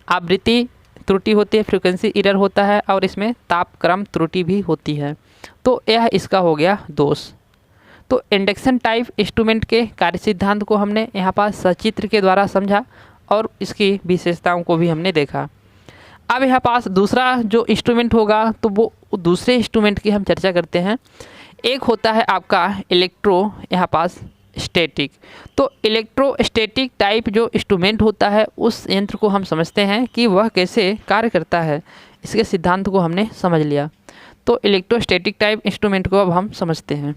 आवृत्ति त्रुटि होती है, फ्रीक्वेंसी एरर होता है, और इसमें तापक्रम त्रुटि भी होती है। तो यह इसका हो गया दोष। तो इंडक्शन टाइप इंस्ट्रूमेंट के कार्य सिद्धांत को हमने यहाँ पास सचित्र के द्वारा समझा और इसकी विशेषताओं को भी हमने देखा। अब यहाँ पास दूसरा जो इंस्ट्रूमेंट होगा तो वो दूसरे इंस्ट्रूमेंट की हम चर्चा करते हैं। एक होता है आपका यहाँ पास स्टैटिक। तो इलेक्ट्रोस्टैटिक टाइप जो इंस्ट्रूमेंट होता है उस यंत्र को हम समझते हैं कि वह कैसे कार्य करता है, इसके सिद्धांत को हमने समझ लिया। तो इलेक्ट्रोस्टैटिक टाइप इंस्ट्रूमेंट को अब हम समझते हैं।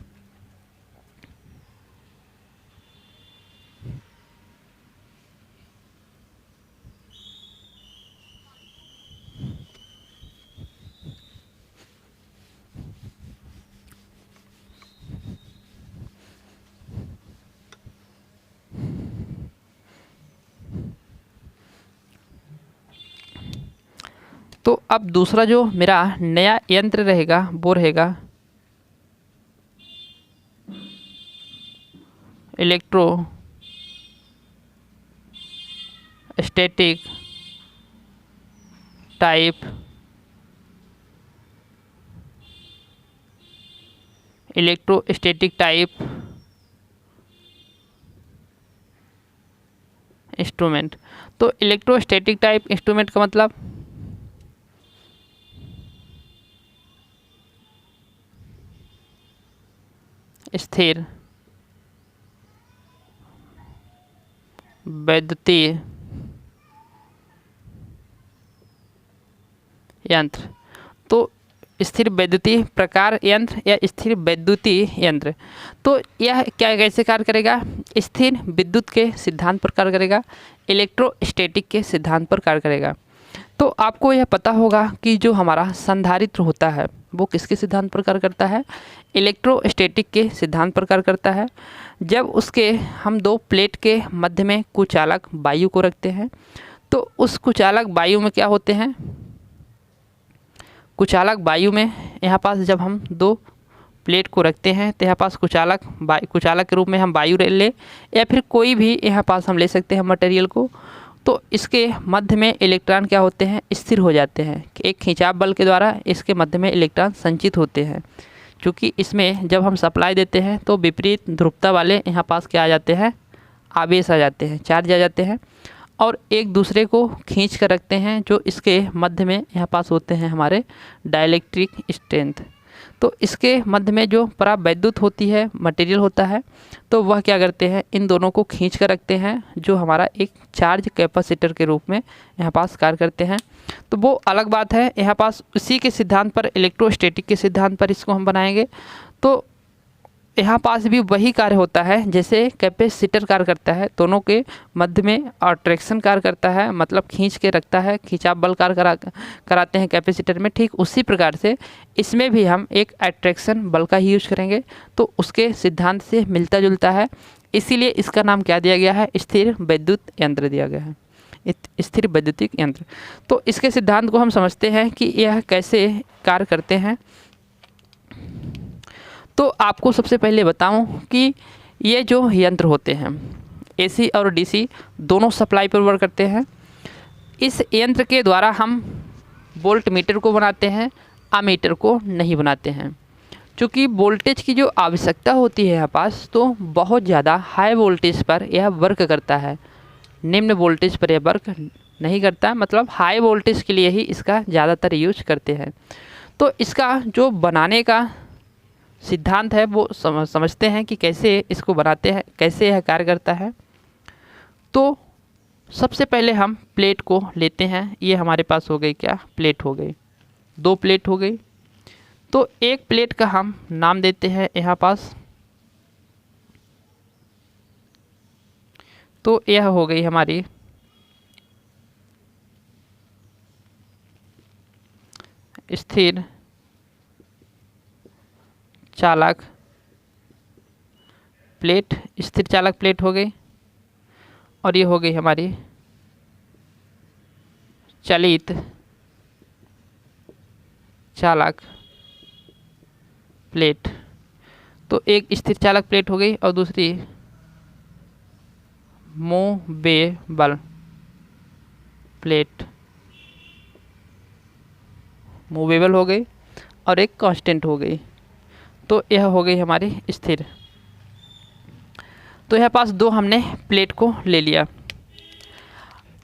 तो अब दूसरा जो मेरा नया यंत्र रहेगा वो रहेगा इलेक्ट्रोस्टैटिक टाइप इंस्ट्रूमेंट। तो इलेक्ट्रोस्टैटिक टाइप इंस्ट्रूमेंट का मतलब स्थिर वैद्युतीय यंत्र। तो स्थिर वैद्युतीय प्रकार यंत्र या स्थिर वैद्युतीय यंत्र, तो यह क्या कैसे कार्य करेगा, स्थिर विद्युत के सिद्धांत पर कार्य करेगा, इलेक्ट्रोस्टैटिक के सिद्धांत पर कार्य करेगा। तो आपको यह पता होगा कि जो हमारा संधारित्र होता है वो किसके सिद्धांत पर कार्य करता है, इलेक्ट्रोस्टैटिक के सिद्धांत पर कार्य करता है। जब उसके हम दो प्लेट के मध्य में कुचालक वायु को रखते हैं तो उस कुचालक वायु में क्या होते हैं, कुचालक वायु में यहाँ पास जब हम दो प्लेट को रखते हैं तो यहाँ पास कुचालक के रूप में हम वायु ले या फिर कोई भी यहाँ पास हम ले सकते हैं मटेरियल को, तो इसके मध्य में इलेक्ट्रॉन क्या होते हैं, स्थिर हो जाते हैं। एक खिंचाव बल के द्वारा इसके मध्य में इलेक्ट्रॉन संचित होते हैं। क्योंकि इसमें जब हम सप्लाई देते हैं तो विपरीत ध्रुवता वाले यहाँ पास क्या आ जाते हैं, आवेश आ जाते हैं, चार्ज आ जाते हैं, और एक दूसरे को खींच कर रखते हैं, जो इसके मध्य में यहाँ पास होते हैं हमारे डाइलेक्ट्रिक स्ट्रेंथ। तो इसके मध्य में जो परावैद्युत होती है, मटेरियल होता है, तो वह क्या करते हैं, इन दोनों को खींच कर रखते हैं, जो हमारा एक चार्ज कैपेसिटर के रूप में यहाँ पास कार्य करते हैं। तो वो अलग बात है, यहाँ पास उसी के सिद्धांत पर, इलेक्ट्रोस्टैटिक के सिद्धांत पर इसको हम बनाएंगे। तो यहाँ पास भी वही कार्य होता है जैसे कैपेसिटर कार्य करता है, दोनों के मध्य में अट्रैक्शन कार्य करता है, मतलब खींच के रखता है, खिंचाव बल कार्य कराते हैं कैपेसिटर में। ठीक उसी प्रकार से इसमें भी हम एक अट्रैक्शन बल का ही यूज करेंगे, तो उसके सिद्धांत से मिलता जुलता है, इसीलिए इसका नाम क्या दिया गया है, स्थिर वैद्युत यंत्र दिया गया है, स्थिर वैद्युतिक यंत्र। तो इसके सिद्धांत को हम समझते हैं कि यह कैसे कार्य करते हैं। तो आपको सबसे पहले बताऊं कि ये जो यंत्र होते हैं एसी और डीसी दोनों सप्लाई पर वर्क करते हैं। इस यंत्र के द्वारा हम वोल्ट मीटर को बनाते हैं, अमीटर को नहीं बनाते हैं। चूँकि वोल्टेज की जो आवश्यकता होती है यहाँ पास, तो बहुत ज़्यादा हाई वोल्टेज पर यह वर्क करता है, निम्न वोल्टेज पर यह वर्क नहीं करता, मतलब हाई वोल्टेज के लिए ही इसका ज़्यादातर यूज करते हैं। तो इसका जो बनाने का सिद्धांत है वो समझते हैं कि कैसे इसको बनाते हैं, कैसे यह कार्य करता है। तो सबसे पहले हम प्लेट को लेते हैं, ये हमारे पास हो गई क्या, प्लेट हो गई, 2 प्लेट हो गई। तो एक प्लेट का हम नाम देते हैं यहाँ पास, तो यह हो गई हमारी स्थिर चालक प्लेट, स्थिर चालक प्लेट हो गई। और ये हो गई हमारी चलित चालक प्लेट। तो एक स्थिर चालक प्लेट हो गई और दूसरी मूवेबल प्लेट, मूवेबल हो गई, और एक कांस्टेंट हो गई। तो यह हो गई हमारी स्थिर। तो यहाँ पास 2 हमने प्लेट को ले लिया।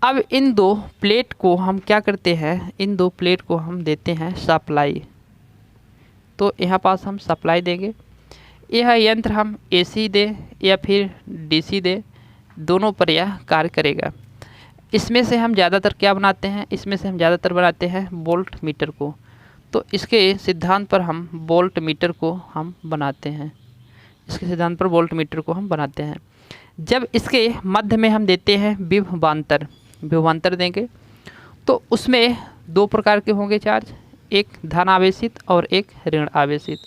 अब इन 2 प्लेट को हम क्या करते हैं, इन 2 प्लेट को हम देते हैं सप्लाई। तो यहाँ पास हम सप्लाई देंगे। यह यंत्र हम एसी दे या फिर डीसी दे, दोनों पर यह कार्य करेगा। इसमें से हम ज़्यादातर क्या बनाते हैं, इसमें से हम ज़्यादातर बनाते हैं वोल्ट मीटर को। तो इसके सिद्धांत पर हम वोल्ट मीटर को हम बनाते हैं, इसके सिद्धांत पर वोल्ट मीटर को हम बनाते हैं। जब इसके मध्य में हम देते हैं विभवांतर, विभवांतर देंगे, तो उसमें 2 प्रकार के होंगे चार्ज, एक धन आवेशित और एक ऋण आवेशित।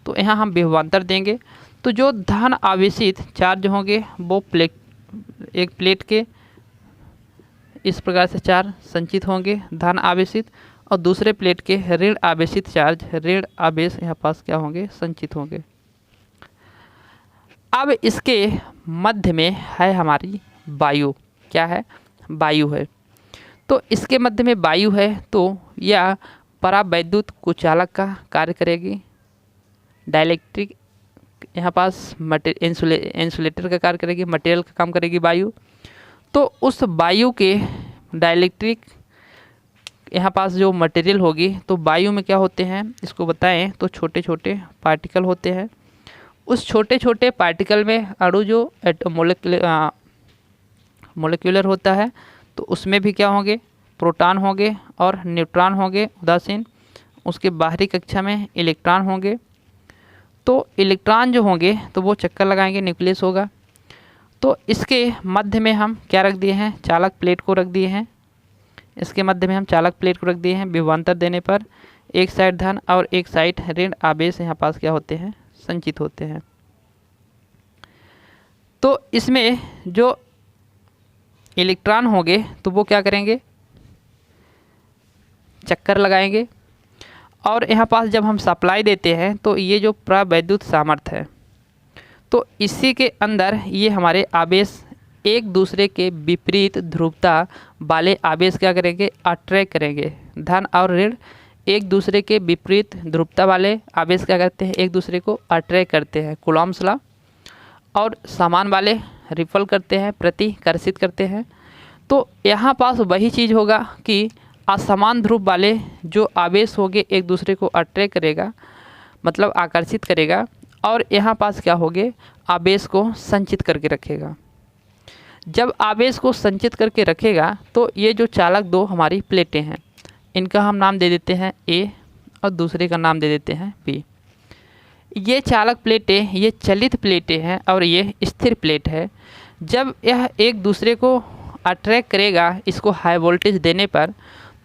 तो यहाँ हम विभवांतर देंगे। तो जो धन आवेशित चार्ज होंगे वो एक प्लेट के इस प्रकार से चार्ज संचित होंगे धन आवेशित, और दूसरे प्लेट के ऋण आवेशित चार्ज, ऋण आवेश यहाँ पास क्या होंगे, संचित होंगे। अब इसके मध्य में है हमारी वायु, क्या है, वायु है। तो इसके मध्य में वायु है, तो यह परावैद्युत कुचालक का कार्य करेगी, डाइलेक्ट्रिक यहाँ पास इंसुलेटर का कार्य करेगी, मटेरियल का काम करेगी वायु। तो उस वायु के डाइलेक्ट्रिक यहाँ पास जो मटेरियल होगी, तो वायु में क्या होते हैं इसको बताएं, तो छोटे छोटे पार्टिकल होते हैं। उस छोटे छोटे पार्टिकल में अणु जो मोलिक्यूलर होता है, तो उसमें भी क्या होंगे, प्रोटॉन होंगे और न्यूट्रॉन होंगे उदासीन। उसके बाहरी कक्षा में इलेक्ट्रॉन होंगे। तो इलेक्ट्रॉन जो होंगे तो वो चक्कर लगाएंगे, न्यूक्लियस होगा। तो इसके मध्य में हम क्या रख दिए हैं, चालक प्लेट को रख दिए हैं। इसके मध्य में हम चालक प्लेट को रख दिए हैं। विभवांतर देने पर एक साइड धन और एक साइड ऋण आवेश यहाँ पास क्या होते हैं, संचित होते हैं। तो इसमें जो इलेक्ट्रॉन होंगे तो वो क्या करेंगे, चक्कर लगाएंगे। और यहाँ पास जब हम सप्लाई देते हैं तो ये जो परावैद्युत सामर्थ्य है, तो इसी के अंदर ये हमारे आवेश एक दूसरे के विपरीत ध्रुवता वाले आवेश क्या करेंगे, अट्रैक्ट करेंगे। धन और ऋण एक दूसरे के विपरीत ध्रुवता वाले आवेश क्या करते हैं, एक दूसरे को अट्रैक्ट करते हैं, कूलॉम्स लॉ। और समान वाले रिपल करते हैं, प्रतिकर्षित करते हैं। तो यहाँ पास वही चीज़ होगा कि असमान ध्रुव वाले जो आवेश होंगे एक दूसरे को अट्रैक्ट करेगा, मतलब आकर्षित करेगा, और यहाँ पास क्या होगे, आवेश को संचित करके रखेगा। जब आवेश को संचित करके रखेगा तो ये जो चालक दो हमारी प्लेटें हैं, इनका हम नाम दे देते हैं ए और दूसरे का नाम दे देते हैं बी। ये चालक प्लेटें ये चलित प्लेटें हैं और ये स्थिर प्लेट है। जब यह एक दूसरे को अट्रैक्ट करेगा इसको हाई वोल्टेज देने पर,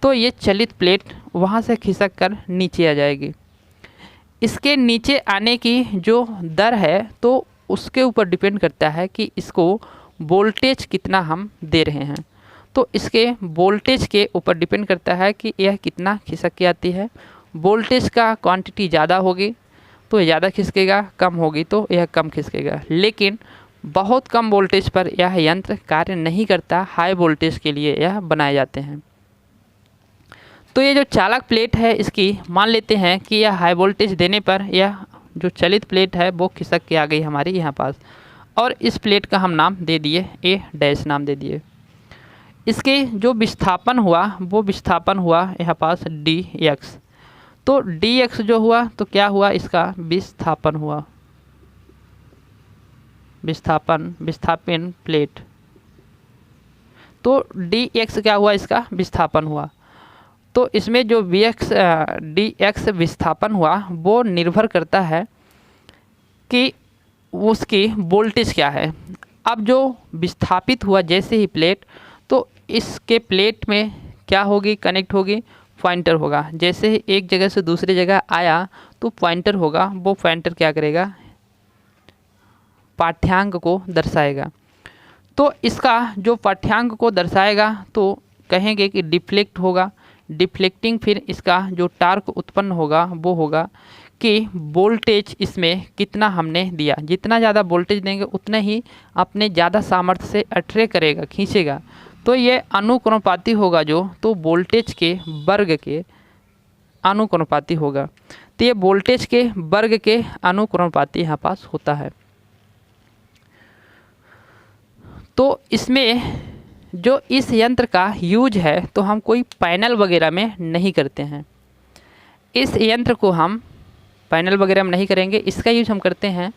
तो ये चलित प्लेट वहाँ से खिसक कर नीचे आ जाएगी। इसके नीचे आने की जो दर है तो उसके ऊपर डिपेंड करता है कि इसको वोल्टेज कितना हम दे रहे हैं। तो इसके वोल्टेज के ऊपर डिपेंड करता है कि यह कितना खिसक के आती है। वोल्टेज का क्वांटिटी ज़्यादा होगी तो ज़्यादा खिसकेगा, कम होगी तो यह कम खिसकेगा। लेकिन बहुत कम वोल्टेज पर यह यंत्र कार्य नहीं करता, हाई वोल्टेज के लिए यह बनाए जाते हैं। तो ये जो चालक प्लेट है इसकी मान लेते हैं कि यह हाई वोल्टेज देने पर यह जो चलित प्लेट है वो खिसक के आ गई हमारी यहाँ पास, और इस प्लेट का हम नाम दे दिए ए डैश नाम दे दिए। इसके जो विस्थापन हुआ वो विस्थापन हुआ यहाँ पास डी एक्स। तो डी एक्स जो हुआ तो क्या हुआ, इसका विस्थापन हुआ, विस्थापन प्लेट। तो डी एक्स क्या हुआ, इसका विस्थापन हुआ। तो इसमें जो डी एक्स विस्थापन हुआ वो निर्भर करता है कि उसकी वोल्टेज क्या है। अब जो विस्थापित हुआ जैसे ही प्लेट, तो इसके प्लेट में क्या होगी, कनेक्ट होगी, पॉइंटर होगा। जैसे ही एक जगह से दूसरी जगह आया तो पॉइंटर होगा, वो पॉइंटर क्या करेगा, पाठ्यांक को दर्शाएगा। तो इसका जो पाठ्यांक को दर्शाएगा तो कहेंगे कि डिफ्लेक्ट होगा, डिफ्लेक्टिंग। फिर इसका जो टार्क उत्पन्न होगा वो होगा कि वोल्टेज इसमें कितना हमने दिया। जितना ज़्यादा वोल्टेज देंगे उतना ही अपने ज़्यादा सामर्थ्य से अट्रैक्ट करेगा, खींचेगा। तो ये अनुक्रमपाती होगा जो, तो वोल्टेज के वर्ग के अनुक्रमपाती होगा। तो ये वोल्टेज के वर्ग के अनुक्रमपाती यहाँ पास होता है। तो इसमें जो इस यंत्र का यूज है तो हम कोई पैनल वगैरह में नहीं करते हैं। इस यंत्र को हम पैनल वगैरह में नहीं करेंगे। इसका यूज हम करते हैं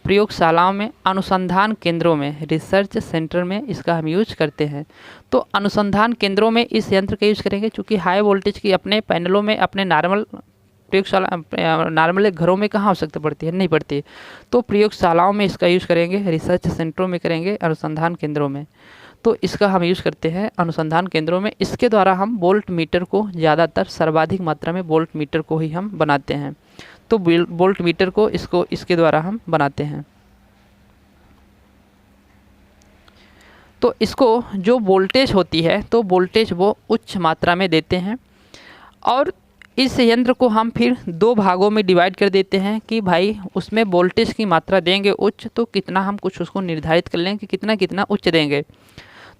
प्रयोगशालाओं में, अनुसंधान केंद्रों में, रिसर्च सेंटर में इसका हम यूज करते हैं। तो अनुसंधान केंद्रों में इस यंत्र का यूज करेंगे, क्योंकि हाई वोल्टेज की अपने पैनलों में, अपने नॉर्मल प्रयोगशाला नॉर्मल घरों में कहाँ आवश्यकता पड़ती है, नहीं पड़ती। तो प्रयोगशालाओं में इसका यूज करेंगे, रिसर्च सेंटरों में करेंगे, अनुसंधान केंद्रों में। तो इसका हम यूज़ करते हैं अनुसंधान केंद्रों में। इसके द्वारा हम वोल्ट मीटर को ज़्यादातर सर्वाधिक मात्रा में वोल्ट मीटर को ही हम बनाते हैं। तो वोल्ट मीटर को इसके द्वारा हम बनाते हैं। तो इसको जो वोल्टेज होती है तो वोल्टेज वो उच्च मात्रा में देते हैं, और इस यंत्र को हम फिर दो भागों में डिवाइड कर देते हैं कि भाई उसमें वोल्टेज की मात्रा देंगे उच्च तो कितना, हम कुछ उसको निर्धारित कर लें कि कितना कितना उच्च देंगे।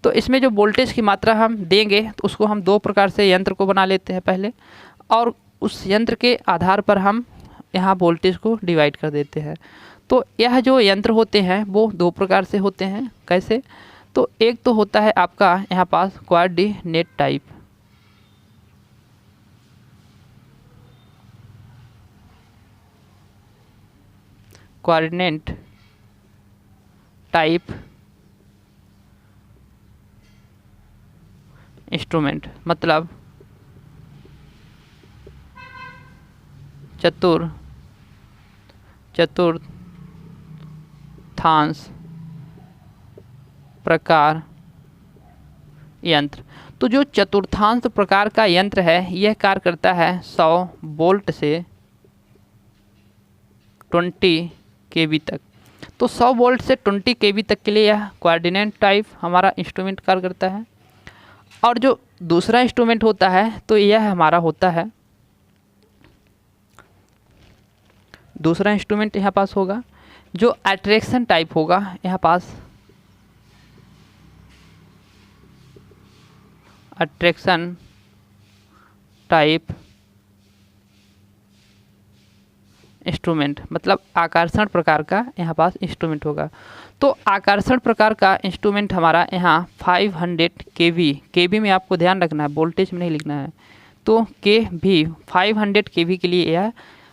तो इसमें जो वोल्टेज की मात्रा हम देंगे तो उसको हम दो प्रकार से यंत्र को बना लेते हैं पहले, और उस यंत्र के आधार पर हम यहाँ वोल्टेज को डिवाइड कर देते हैं। तो यह जो यंत्र होते हैं वो दो प्रकार से होते हैं। कैसे? तो एक तो होता है आपका यहाँ पास coordinate type, coordinate type instrument, मतलब चतुर्थांश प्रकार यंत्र। तो जो चतुर्थांश प्रकार का यंत्र है यह कार्य करता है 100 वोल्ट से 20 kV तक। तो 100 वोल्ट से 20 kV तक के लिए यह कोऑर्डिनेट टाइप हमारा इंस्ट्रूमेंट कार्य करता है। और जो दूसरा इंस्ट्रूमेंट होता है तो यह हमारा होता है, दूसरा इंस्ट्रूमेंट यहाँ पास होगा जो अट्रैक्शन टाइप होगा। यहाँ पास अट्रैक्शन टाइप इंस्ट्रूमेंट, मतलब आकर्षण प्रकार का यहाँ पास इंस्ट्रूमेंट होगा। तो आकर्षण प्रकार का इंस्ट्रूमेंट हमारा यहाँ 500 kV, केवी में आपको ध्यान रखना है, वोल्टेज में नहीं लिखना है। तो के भी 500 kV के लिए यह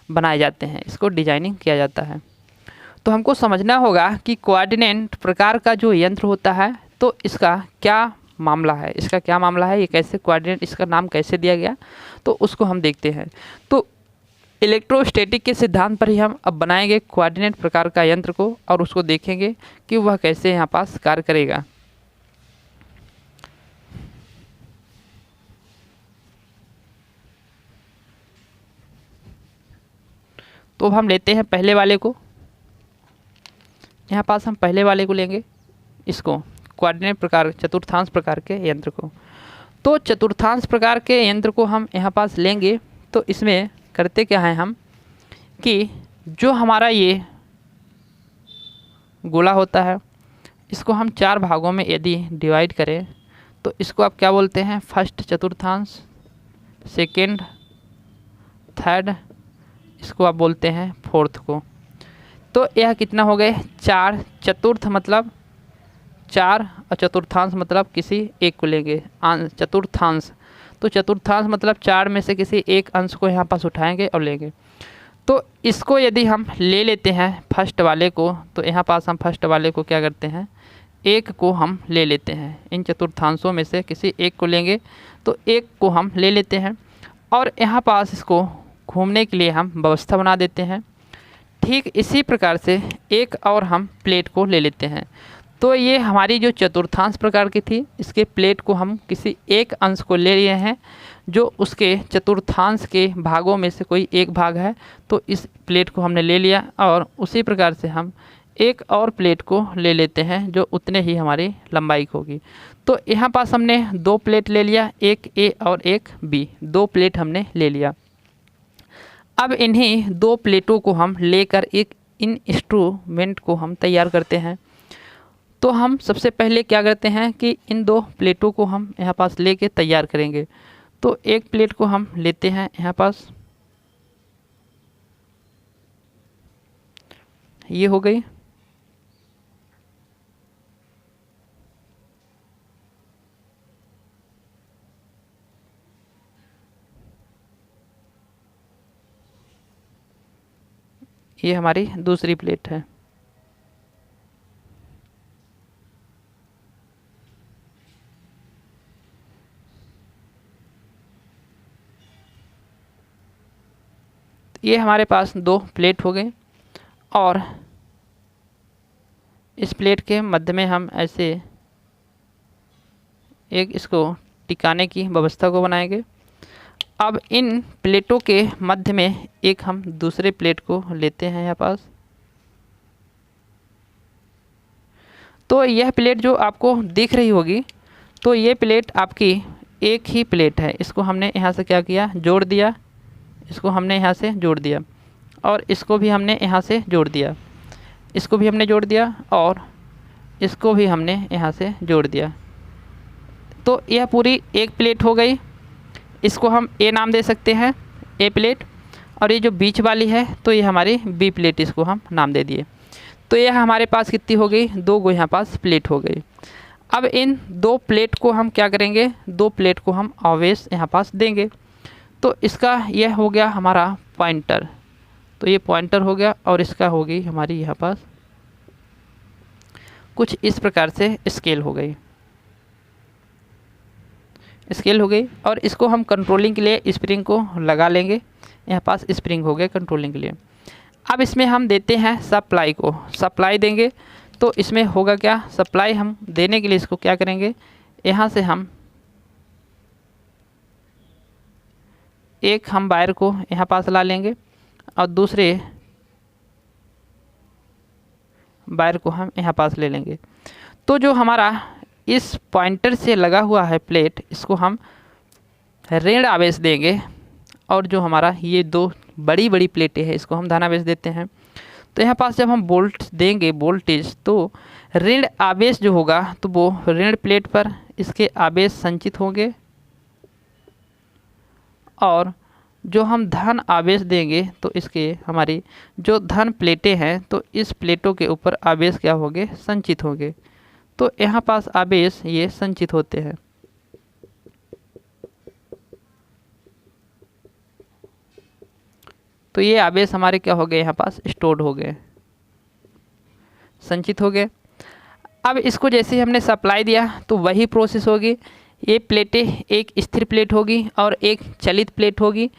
बनाए जाते हैं, इसको डिजाइनिंग किया जाता है। तो हमको समझना होगा कि कोऑर्डिनेट प्रकार का जो यंत्र होता है तो इसका क्या मामला है, इसका क्या मामला है, ये कैसे कोऑर्डिनेट, इसका नाम कैसे दिया गया, तो उसको हम देखते हैं। तो इलेक्ट्रोस्टैटिक के सिद्धांत पर ही हम अब बनाएंगे कोऑर्डिनेट प्रकार का यंत्र को और उसको देखेंगे कि वह कैसे यहाँ पास कार्य करेगा। तो हम लेते हैं पहले वाले को, यहाँ पास हम पहले वाले को लेंगे, इसको कोऑर्डिनेट प्रकार चतुर्थांश प्रकार के यंत्र को। तो चतुर्थांश प्रकार के यंत्र को हम यहाँ पास लेंगे। तो इसमें करते क्या है हम कि जो हमारा ये गोला होता है इसको हम 4 भागों में यदि डिवाइड करें तो इसको आप क्या बोलते हैं, फर्स्ट चतुर्थांश, सेकंड, थर्ड, इसको आप बोलते हैं फोर्थ को। तो यह कितना हो गए 4, चतुर्थ मतलब 4 और चतुर्थांश मतलब किसी एक को लेंगे चतुर्थांश। तो चतुर्थांश मतलब 4 में से किसी एक अंश को यहाँ पास उठाएंगे और लेंगे। तो इसको यदि हम ले लेते हैं फर्स्ट वाले को, तो यहाँ पास हम फर्स्ट वाले को क्या करते हैं, एक को हम ले लेते हैं, इन चतुर्थांशों में से किसी एक को लेंगे। तो एक को हम ले लेते हैं और यहाँ पास इसको घूमने के लिए हम व्यवस्था बना देते हैं। ठीक इसी प्रकार से एक और हम प्लेट को ले लेते हैं। तो ये हमारी जो चतुर्थांश प्रकार की थी, इसके प्लेट को हम किसी एक अंश को ले लिए हैं जो उसके चतुर्थांश के भागों में से कोई एक भाग है। तो इस प्लेट को हमने ले लिया और उसी प्रकार से हम एक और प्लेट को ले लेते हैं जो उतने ही हमारी लंबाई की होगी। तो यहाँ पास हमने 2 प्लेट ले लिया, एक ए और एक बी, 2 प्लेट हमने ले लिया। अब इन्हीं 2 प्लेटों को हम लेकर एक इन इंस्ट्रूमेंट को हम तैयार करते हैं। तो हम सबसे पहले क्या करते हैं कि इन 2 प्लेटों को हम यहाँ पास लेके तैयार करेंगे। तो एक प्लेट को हम लेते हैं यहाँ पास, ये हो गई। ये हमारी दूसरी प्लेट है। ये हमारे पास 2 प्लेट हो गए और इस प्लेट के मध्य में हम ऐसे एक इसको टिकाने की व्यवस्था को बनाएंगे। अब इन प्लेटों के मध्य में एक हम दूसरे प्लेट को लेते हैं यहाँ पास। तो यह प्लेट जो आपको दिख रही होगी, तो ये प्लेट आपकी एक ही प्लेट है। इसको हमने यहाँ से क्या किया, जोड़ दिया, इसको हमने यहाँ से जोड़ दिया और इसको भी हमने यहाँ से जोड़ दिया, इसको भी हमने जोड़ दिया और इसको भी हमने यहाँ से जोड़ दिया। तो यह पूरी एक प्लेट हो गई। इसको हम ए नाम दे सकते हैं, ए प्लेट। और ये जो बीच वाली है तो ये हमारी बी प्लेट, इसको हम नाम दे दिए। तो यह हमारे पास कितनी हो गई, 2 गो यहाँ पास प्लेट हो गई। अब इन 2 प्लेट को हम क्या करेंगे, 2 प्लेट को हम आवेश यहाँ पास देंगे। तो इसका यह हो गया हमारा पॉइंटर, तो ये पॉइंटर हो गया और इसका हो गई हमारी यहाँ पास कुछ इस प्रकार से स्केल हो गई, स्केल हो गई। और इसको हम कंट्रोलिंग के लिए स्प्रिंग को लगा लेंगे, यहाँ पास स्प्रिंग हो गए कंट्रोलिंग के लिए। अब इसमें हम देते हैं सप्लाई को, सप्लाई देंगे। तो इसमें होगा क्या, सप्लाई हम देने के लिए इसको क्या करेंगे, यहाँ से हम एक हम वायर को यहाँ पास ला लेंगे और दूसरे वायर को हम यहाँ पास ले लेंगे। तो जो हमारा इस पॉइंटर से लगा हुआ है प्लेट, इसको हम ऋण आवेश देंगे और जो हमारा ये 2 बड़ी बड़ी प्लेटें हैं इसको हम धनावेश देते हैं। तो यहाँ पास जब हम वोल्ट देंगे वोल्टेज, तो ऋण आवेश जो होगा तो वो ऋण प्लेट पर इसके आवेश संचित होंगे और जो हम धन आवेश देंगे तो इसके हमारी जो धन प्लेटें हैं तो इस प्लेटों के ऊपर आवेश क्या होंगे, संचित होंगे। तो यहाँ पास आवेश ये संचित होते हैं। तो ये आवेश हमारे क्या हो गए, यहाँ पास स्टोर्ड हो गए, संचित हो गए। अब इसको जैसे हमने सप्लाई दिया तो वही प्रोसेस होगी। ये प्लेटें, एक स्थिर प्लेट होगी और एक चलित प्लेट होगी।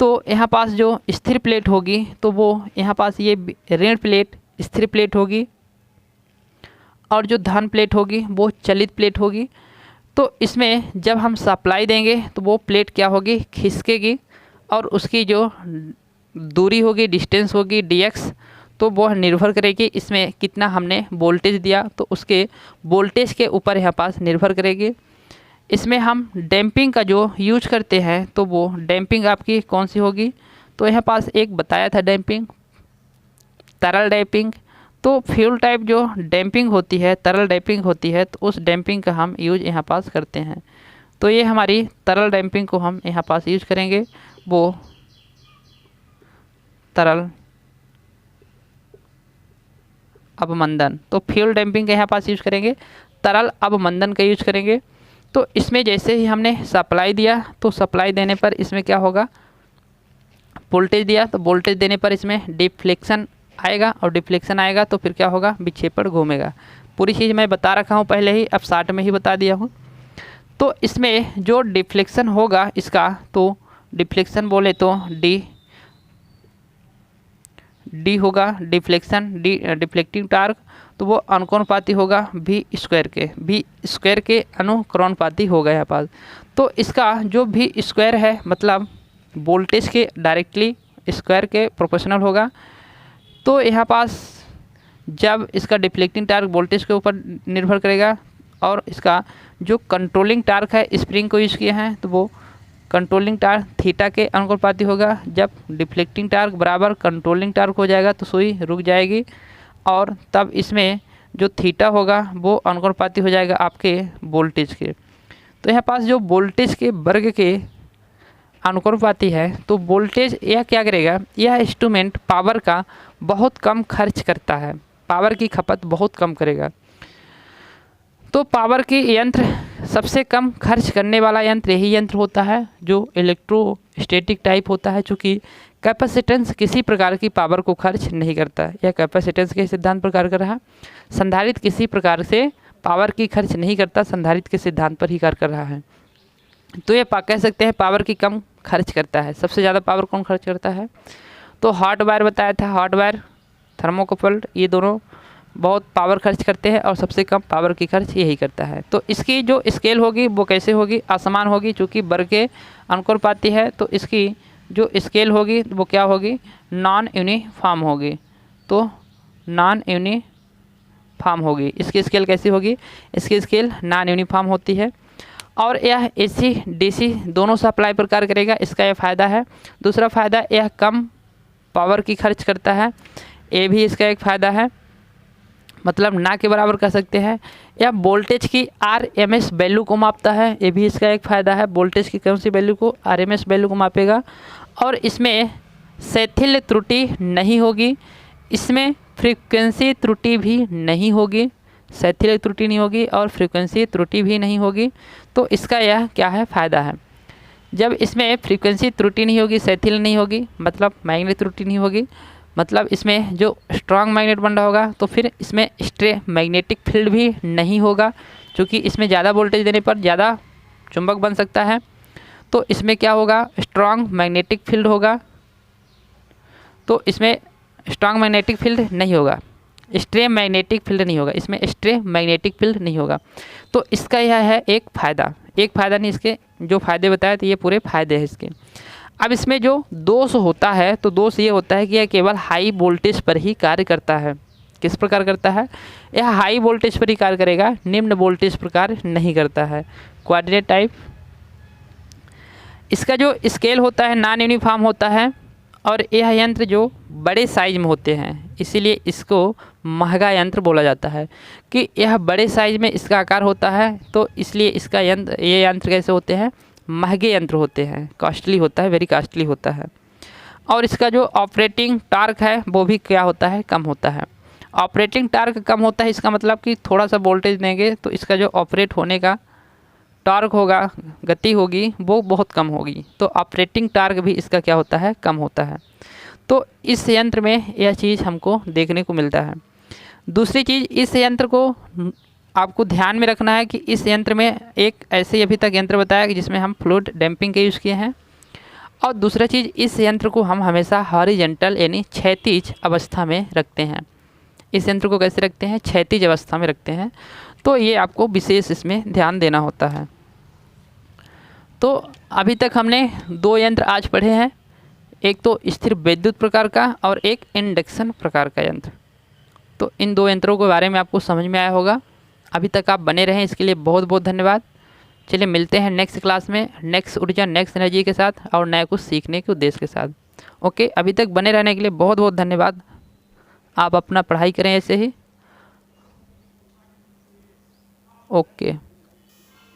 तो यहाँ पास जो स्थिर प्लेट होगी तो वो यहाँ पास ये ऋण प्लेट स्थिर प्लेट होगी और जो धन प्लेट होगी वो चलित प्लेट होगी। तो इसमें जब हम सप्लाई देंगे तो वो प्लेट क्या होगी, खिसकेगी और उसकी जो दूरी होगी, डिस्टेंस होगी dx, तो वो निर्भर करेगी इसमें कितना हमने वोल्टेज दिया, तो उसके वोल्टेज के ऊपर यहाँ पास निर्भर करेगी। इसमें हम डैम्पिंग का जो यूज करते हैं तो वो डैम्पिंग आपकी कौन सी होगी, तो यहाँ पास एक बताया था डैम्पिंग, तरल डैम्पिंग। तो फ्यूल टाइप जो डैम्पिंग होती है, तरल डैम्पिंग होती है, तो उस डैम्पिंग का हम यूज यहाँ पास करते हैं। तो ये हमारी तरल डैम्पिंग को हम यहाँ पास यूज करेंगे, वो तरल अवमंदन। तो फ्यूल डैम्पिंग का यहाँ पास यूज करेंगे, तरल अवमंदन का यूज करेंगे। तो इसमें जैसे ही हमने सप्लाई दिया तो सप्लाई देने पर इसमें क्या होगा, वोल्टेज दिया तो वोल्टेज देने पर इसमें डिफ्लेक्शन आएगा और डिफ्लेक्शन आएगा तो फिर क्या होगा, विक्षेपण घूमेगा। पूरी चीज़ मैं बता रखा हूँ पहले ही, अब शॉर्ट में ही बता दिया हूँ। तो इसमें जो डिफ्लेक्शन होगा इसका, तो डिफ्लेक्शन बोले तो डी होगा डिफ्लेक्शन, डिफ्लेक्टिंग टार्क, तो वो अनुक्रमपाती होगा वी स्क्वायर के अनुक्रमपाती होगा यहाँ पास। तो इसका जो वी स्क्वायर है मतलब वोल्टेज के डायरेक्टली स्क्वायर के प्रोपोर्शनल होगा। तो यहाँ पास जब इसका डिफ्लेक्टिंग टार्क वोल्टेज के ऊपर निर्भर करेगा और इसका जो कंट्रोलिंग टार्क है, स्प्रिंग को यूज़ किए हैं, तो वो कंट्रोलिंग टार्क थीटा के अनुपाती होगा। जब डिफ्लेक्टिंग टार्क बराबर कंट्रोलिंग टार्क हो जाएगा तो सुई रुक जाएगी और तब इसमें जो थीटा होगा वो अनुपाती हो जाएगा आपके वोल्टेज के। तो यहाँ पास जो वोल्टेज के वर्ग के अनुपाती है, तो वोल्टेज यह क्या करेगा, यह इंस्ट्रूमेंट पावर का बहुत कम खर्च करता है, पावर की खपत बहुत कम करेगा। तो पावर की यंत्र सबसे कम खर्च करने वाला यंत्र यही यंत्र होता है जो इलेक्ट्रोस्टैटिक टाइप होता है, चूँकि कैपेसिटेंस किसी प्रकार की पावर को खर्च नहीं करता है। यह कैपेसिटेंस के सिद्धांत पर कार्य कर रहा है। संधारित्र किसी प्रकार से पावर की खर्च नहीं करता, संधारित्र के सिद्धांत पर ही कार्य कर रहा है। तो ये कह सकते हैं पावर की कम खर्च करता है। सबसे ज़्यादा पावर कौन खर्च करता है, तो हॉट वायर बताया था, हॉट वायर, थर्मोकपल, ये दोनों बहुत पावर खर्च करते हैं और सबसे कम पावर की खर्च यही करता है। तो इसकी जो स्केल होगी वो कैसे होगी, असमान होगी, चूँकि वर्ग के अनुपाती है। तो इसकी जो स्केल होगी वो क्या होगी, नॉन यूनिफॉर्म होगी। तो नॉन यूनिफॉर्म होगी। इसकी स्केल कैसी होगी, इसकी स्केल नॉन यूनिफॉर्म होती है। और यह AC DC दोनों सप्लाई पर कार्य करेगा, इसका यह फ़ायदा है। दूसरा फ़ायदा, यह कम पावर की खर्च करता है, ये भी इसका एक फ़ायदा है, मतलब ना के बराबर कह सकते हैं। यह वोल्टेज की RMS वैल्यू को मापता है, ये भी इसका एक फ़ायदा है। वोल्टेज की कौन सी वैल्यू को, RMS वैल्यू को मापेगा। और इसमें शैथिल्य त्रुटि नहीं होगी, इसमें फ्रीक्वेंसी त्रुटि भी नहीं होगी, शैथिल्य त्रुटि नहीं होगी और फ्रीक्वेंसी त्रुटि भी नहीं होगी। तो इसका यह क्या है, फ़ायदा है। जब इसमें फ्रीक्वेंसी त्रुटि नहीं होगी, शैथिल्य नहीं होगी, मतलब मैग्नेटिक त्रुटि नहीं होगी, मतलब इसमें जो स्ट्रॉन्ग मैग्नेट बन रहा होगा, तो फिर इसमें स्ट्रे मैग्नेटिक फील्ड भी नहीं होगा, क्योंकि इसमें ज़्यादा वोल्टेज देने पर ज़्यादा चुंबक बन सकता है। तो इसमें क्या होगा, स्ट्रॉन्ग मैग्नेटिक फील्ड होगा। तो इसमें स्ट्रॉन्ग मैग्नेटिक फील्ड नहीं होगा, स्ट्रे मैग्नेटिक फील्ड नहीं होगा, इसमें स्ट्रे मैग्नेटिक फील्ड नहीं होगा। तो इसका यह है एक फ़ायदा, एक फ़ायदा नहीं, इसके जो फ़ायदे बताए तो ये पूरे फ़ायदे हैं इसके। अब इसमें जो दोष होता है, तो दोष ये होता है कि यह केवल हाई वोल्टेज पर ही कार्य करता है। किस प्रकार करता है, यह हाई वोल्टेज पर ही कार्य करेगा, निम्न वोल्टेज पर कार्य नहीं करता है। कोऑर्डिनेट टाइप, इसका जो स्केल होता है नॉन यूनिफॉर्म होता है और यह यंत्र जो बड़े साइज में होते हैं, इसीलिए इसको महंगा यंत्र बोला जाता है कि यह बड़े साइज में इसका आकार होता है। तो इसलिए इसका यंत्र, ये यंत्र कैसे होते हैं, महंगे यंत्र होते हैं, कॉस्टली होता है, वेरी कॉस्टली होता है। और इसका जो ऑपरेटिंग टार्क है वो भी क्या होता है, कम होता है। ऑपरेटिंग टार्क कम होता है, इसका मतलब कि थोड़ा सा वोल्टेज देंगे तो इसका जो ऑपरेट होने का टार्क होगा, गति होगी, वो बहुत कम होगी। तो ऑपरेटिंग टार्क भी इसका क्या होता है, कम होता है। तो इस यंत्र में यह चीज़ हमको देखने को मिलता है। दूसरी चीज़, इस यंत्र को आपको ध्यान में रखना है कि इस यंत्र में एक ऐसे अभी तक यंत्र बताया कि जिसमें हम फ्लूइड डैम्पिंग के यूज़ किए हैं। और दूसरा चीज़, इस यंत्र को हम हमेशा हॉरिजॉन्टल यानी क्षैतिज अवस्था में रखते हैं। इस यंत्र को कैसे रखते हैं, क्षैतिज अवस्था में रखते हैं। तो ये आपको विशेष इसमें ध्यान देना होता है। तो अभी तक हमने 2 यंत्र आज पढ़े हैं, एक तो स्थिर विद्युत प्रकार का और एक इंडक्शन प्रकार का यंत्र। तो इन 2 यंत्रों के बारे में आपको समझ में आया होगा। अभी तक आप बने रहें, इसके लिए बहुत बहुत धन्यवाद। चलिए मिलते हैं नेक्स्ट क्लास में नेक्स्ट ऊर्जा, नेक्स्ट एनर्जी के साथ और नया कुछ सीखने के उद्देश्य के साथ। ओके, अभी तक बने रहने के लिए बहुत बहुत धन्यवाद। आप अपना पढ़ाई करें ऐसे ही। ओके।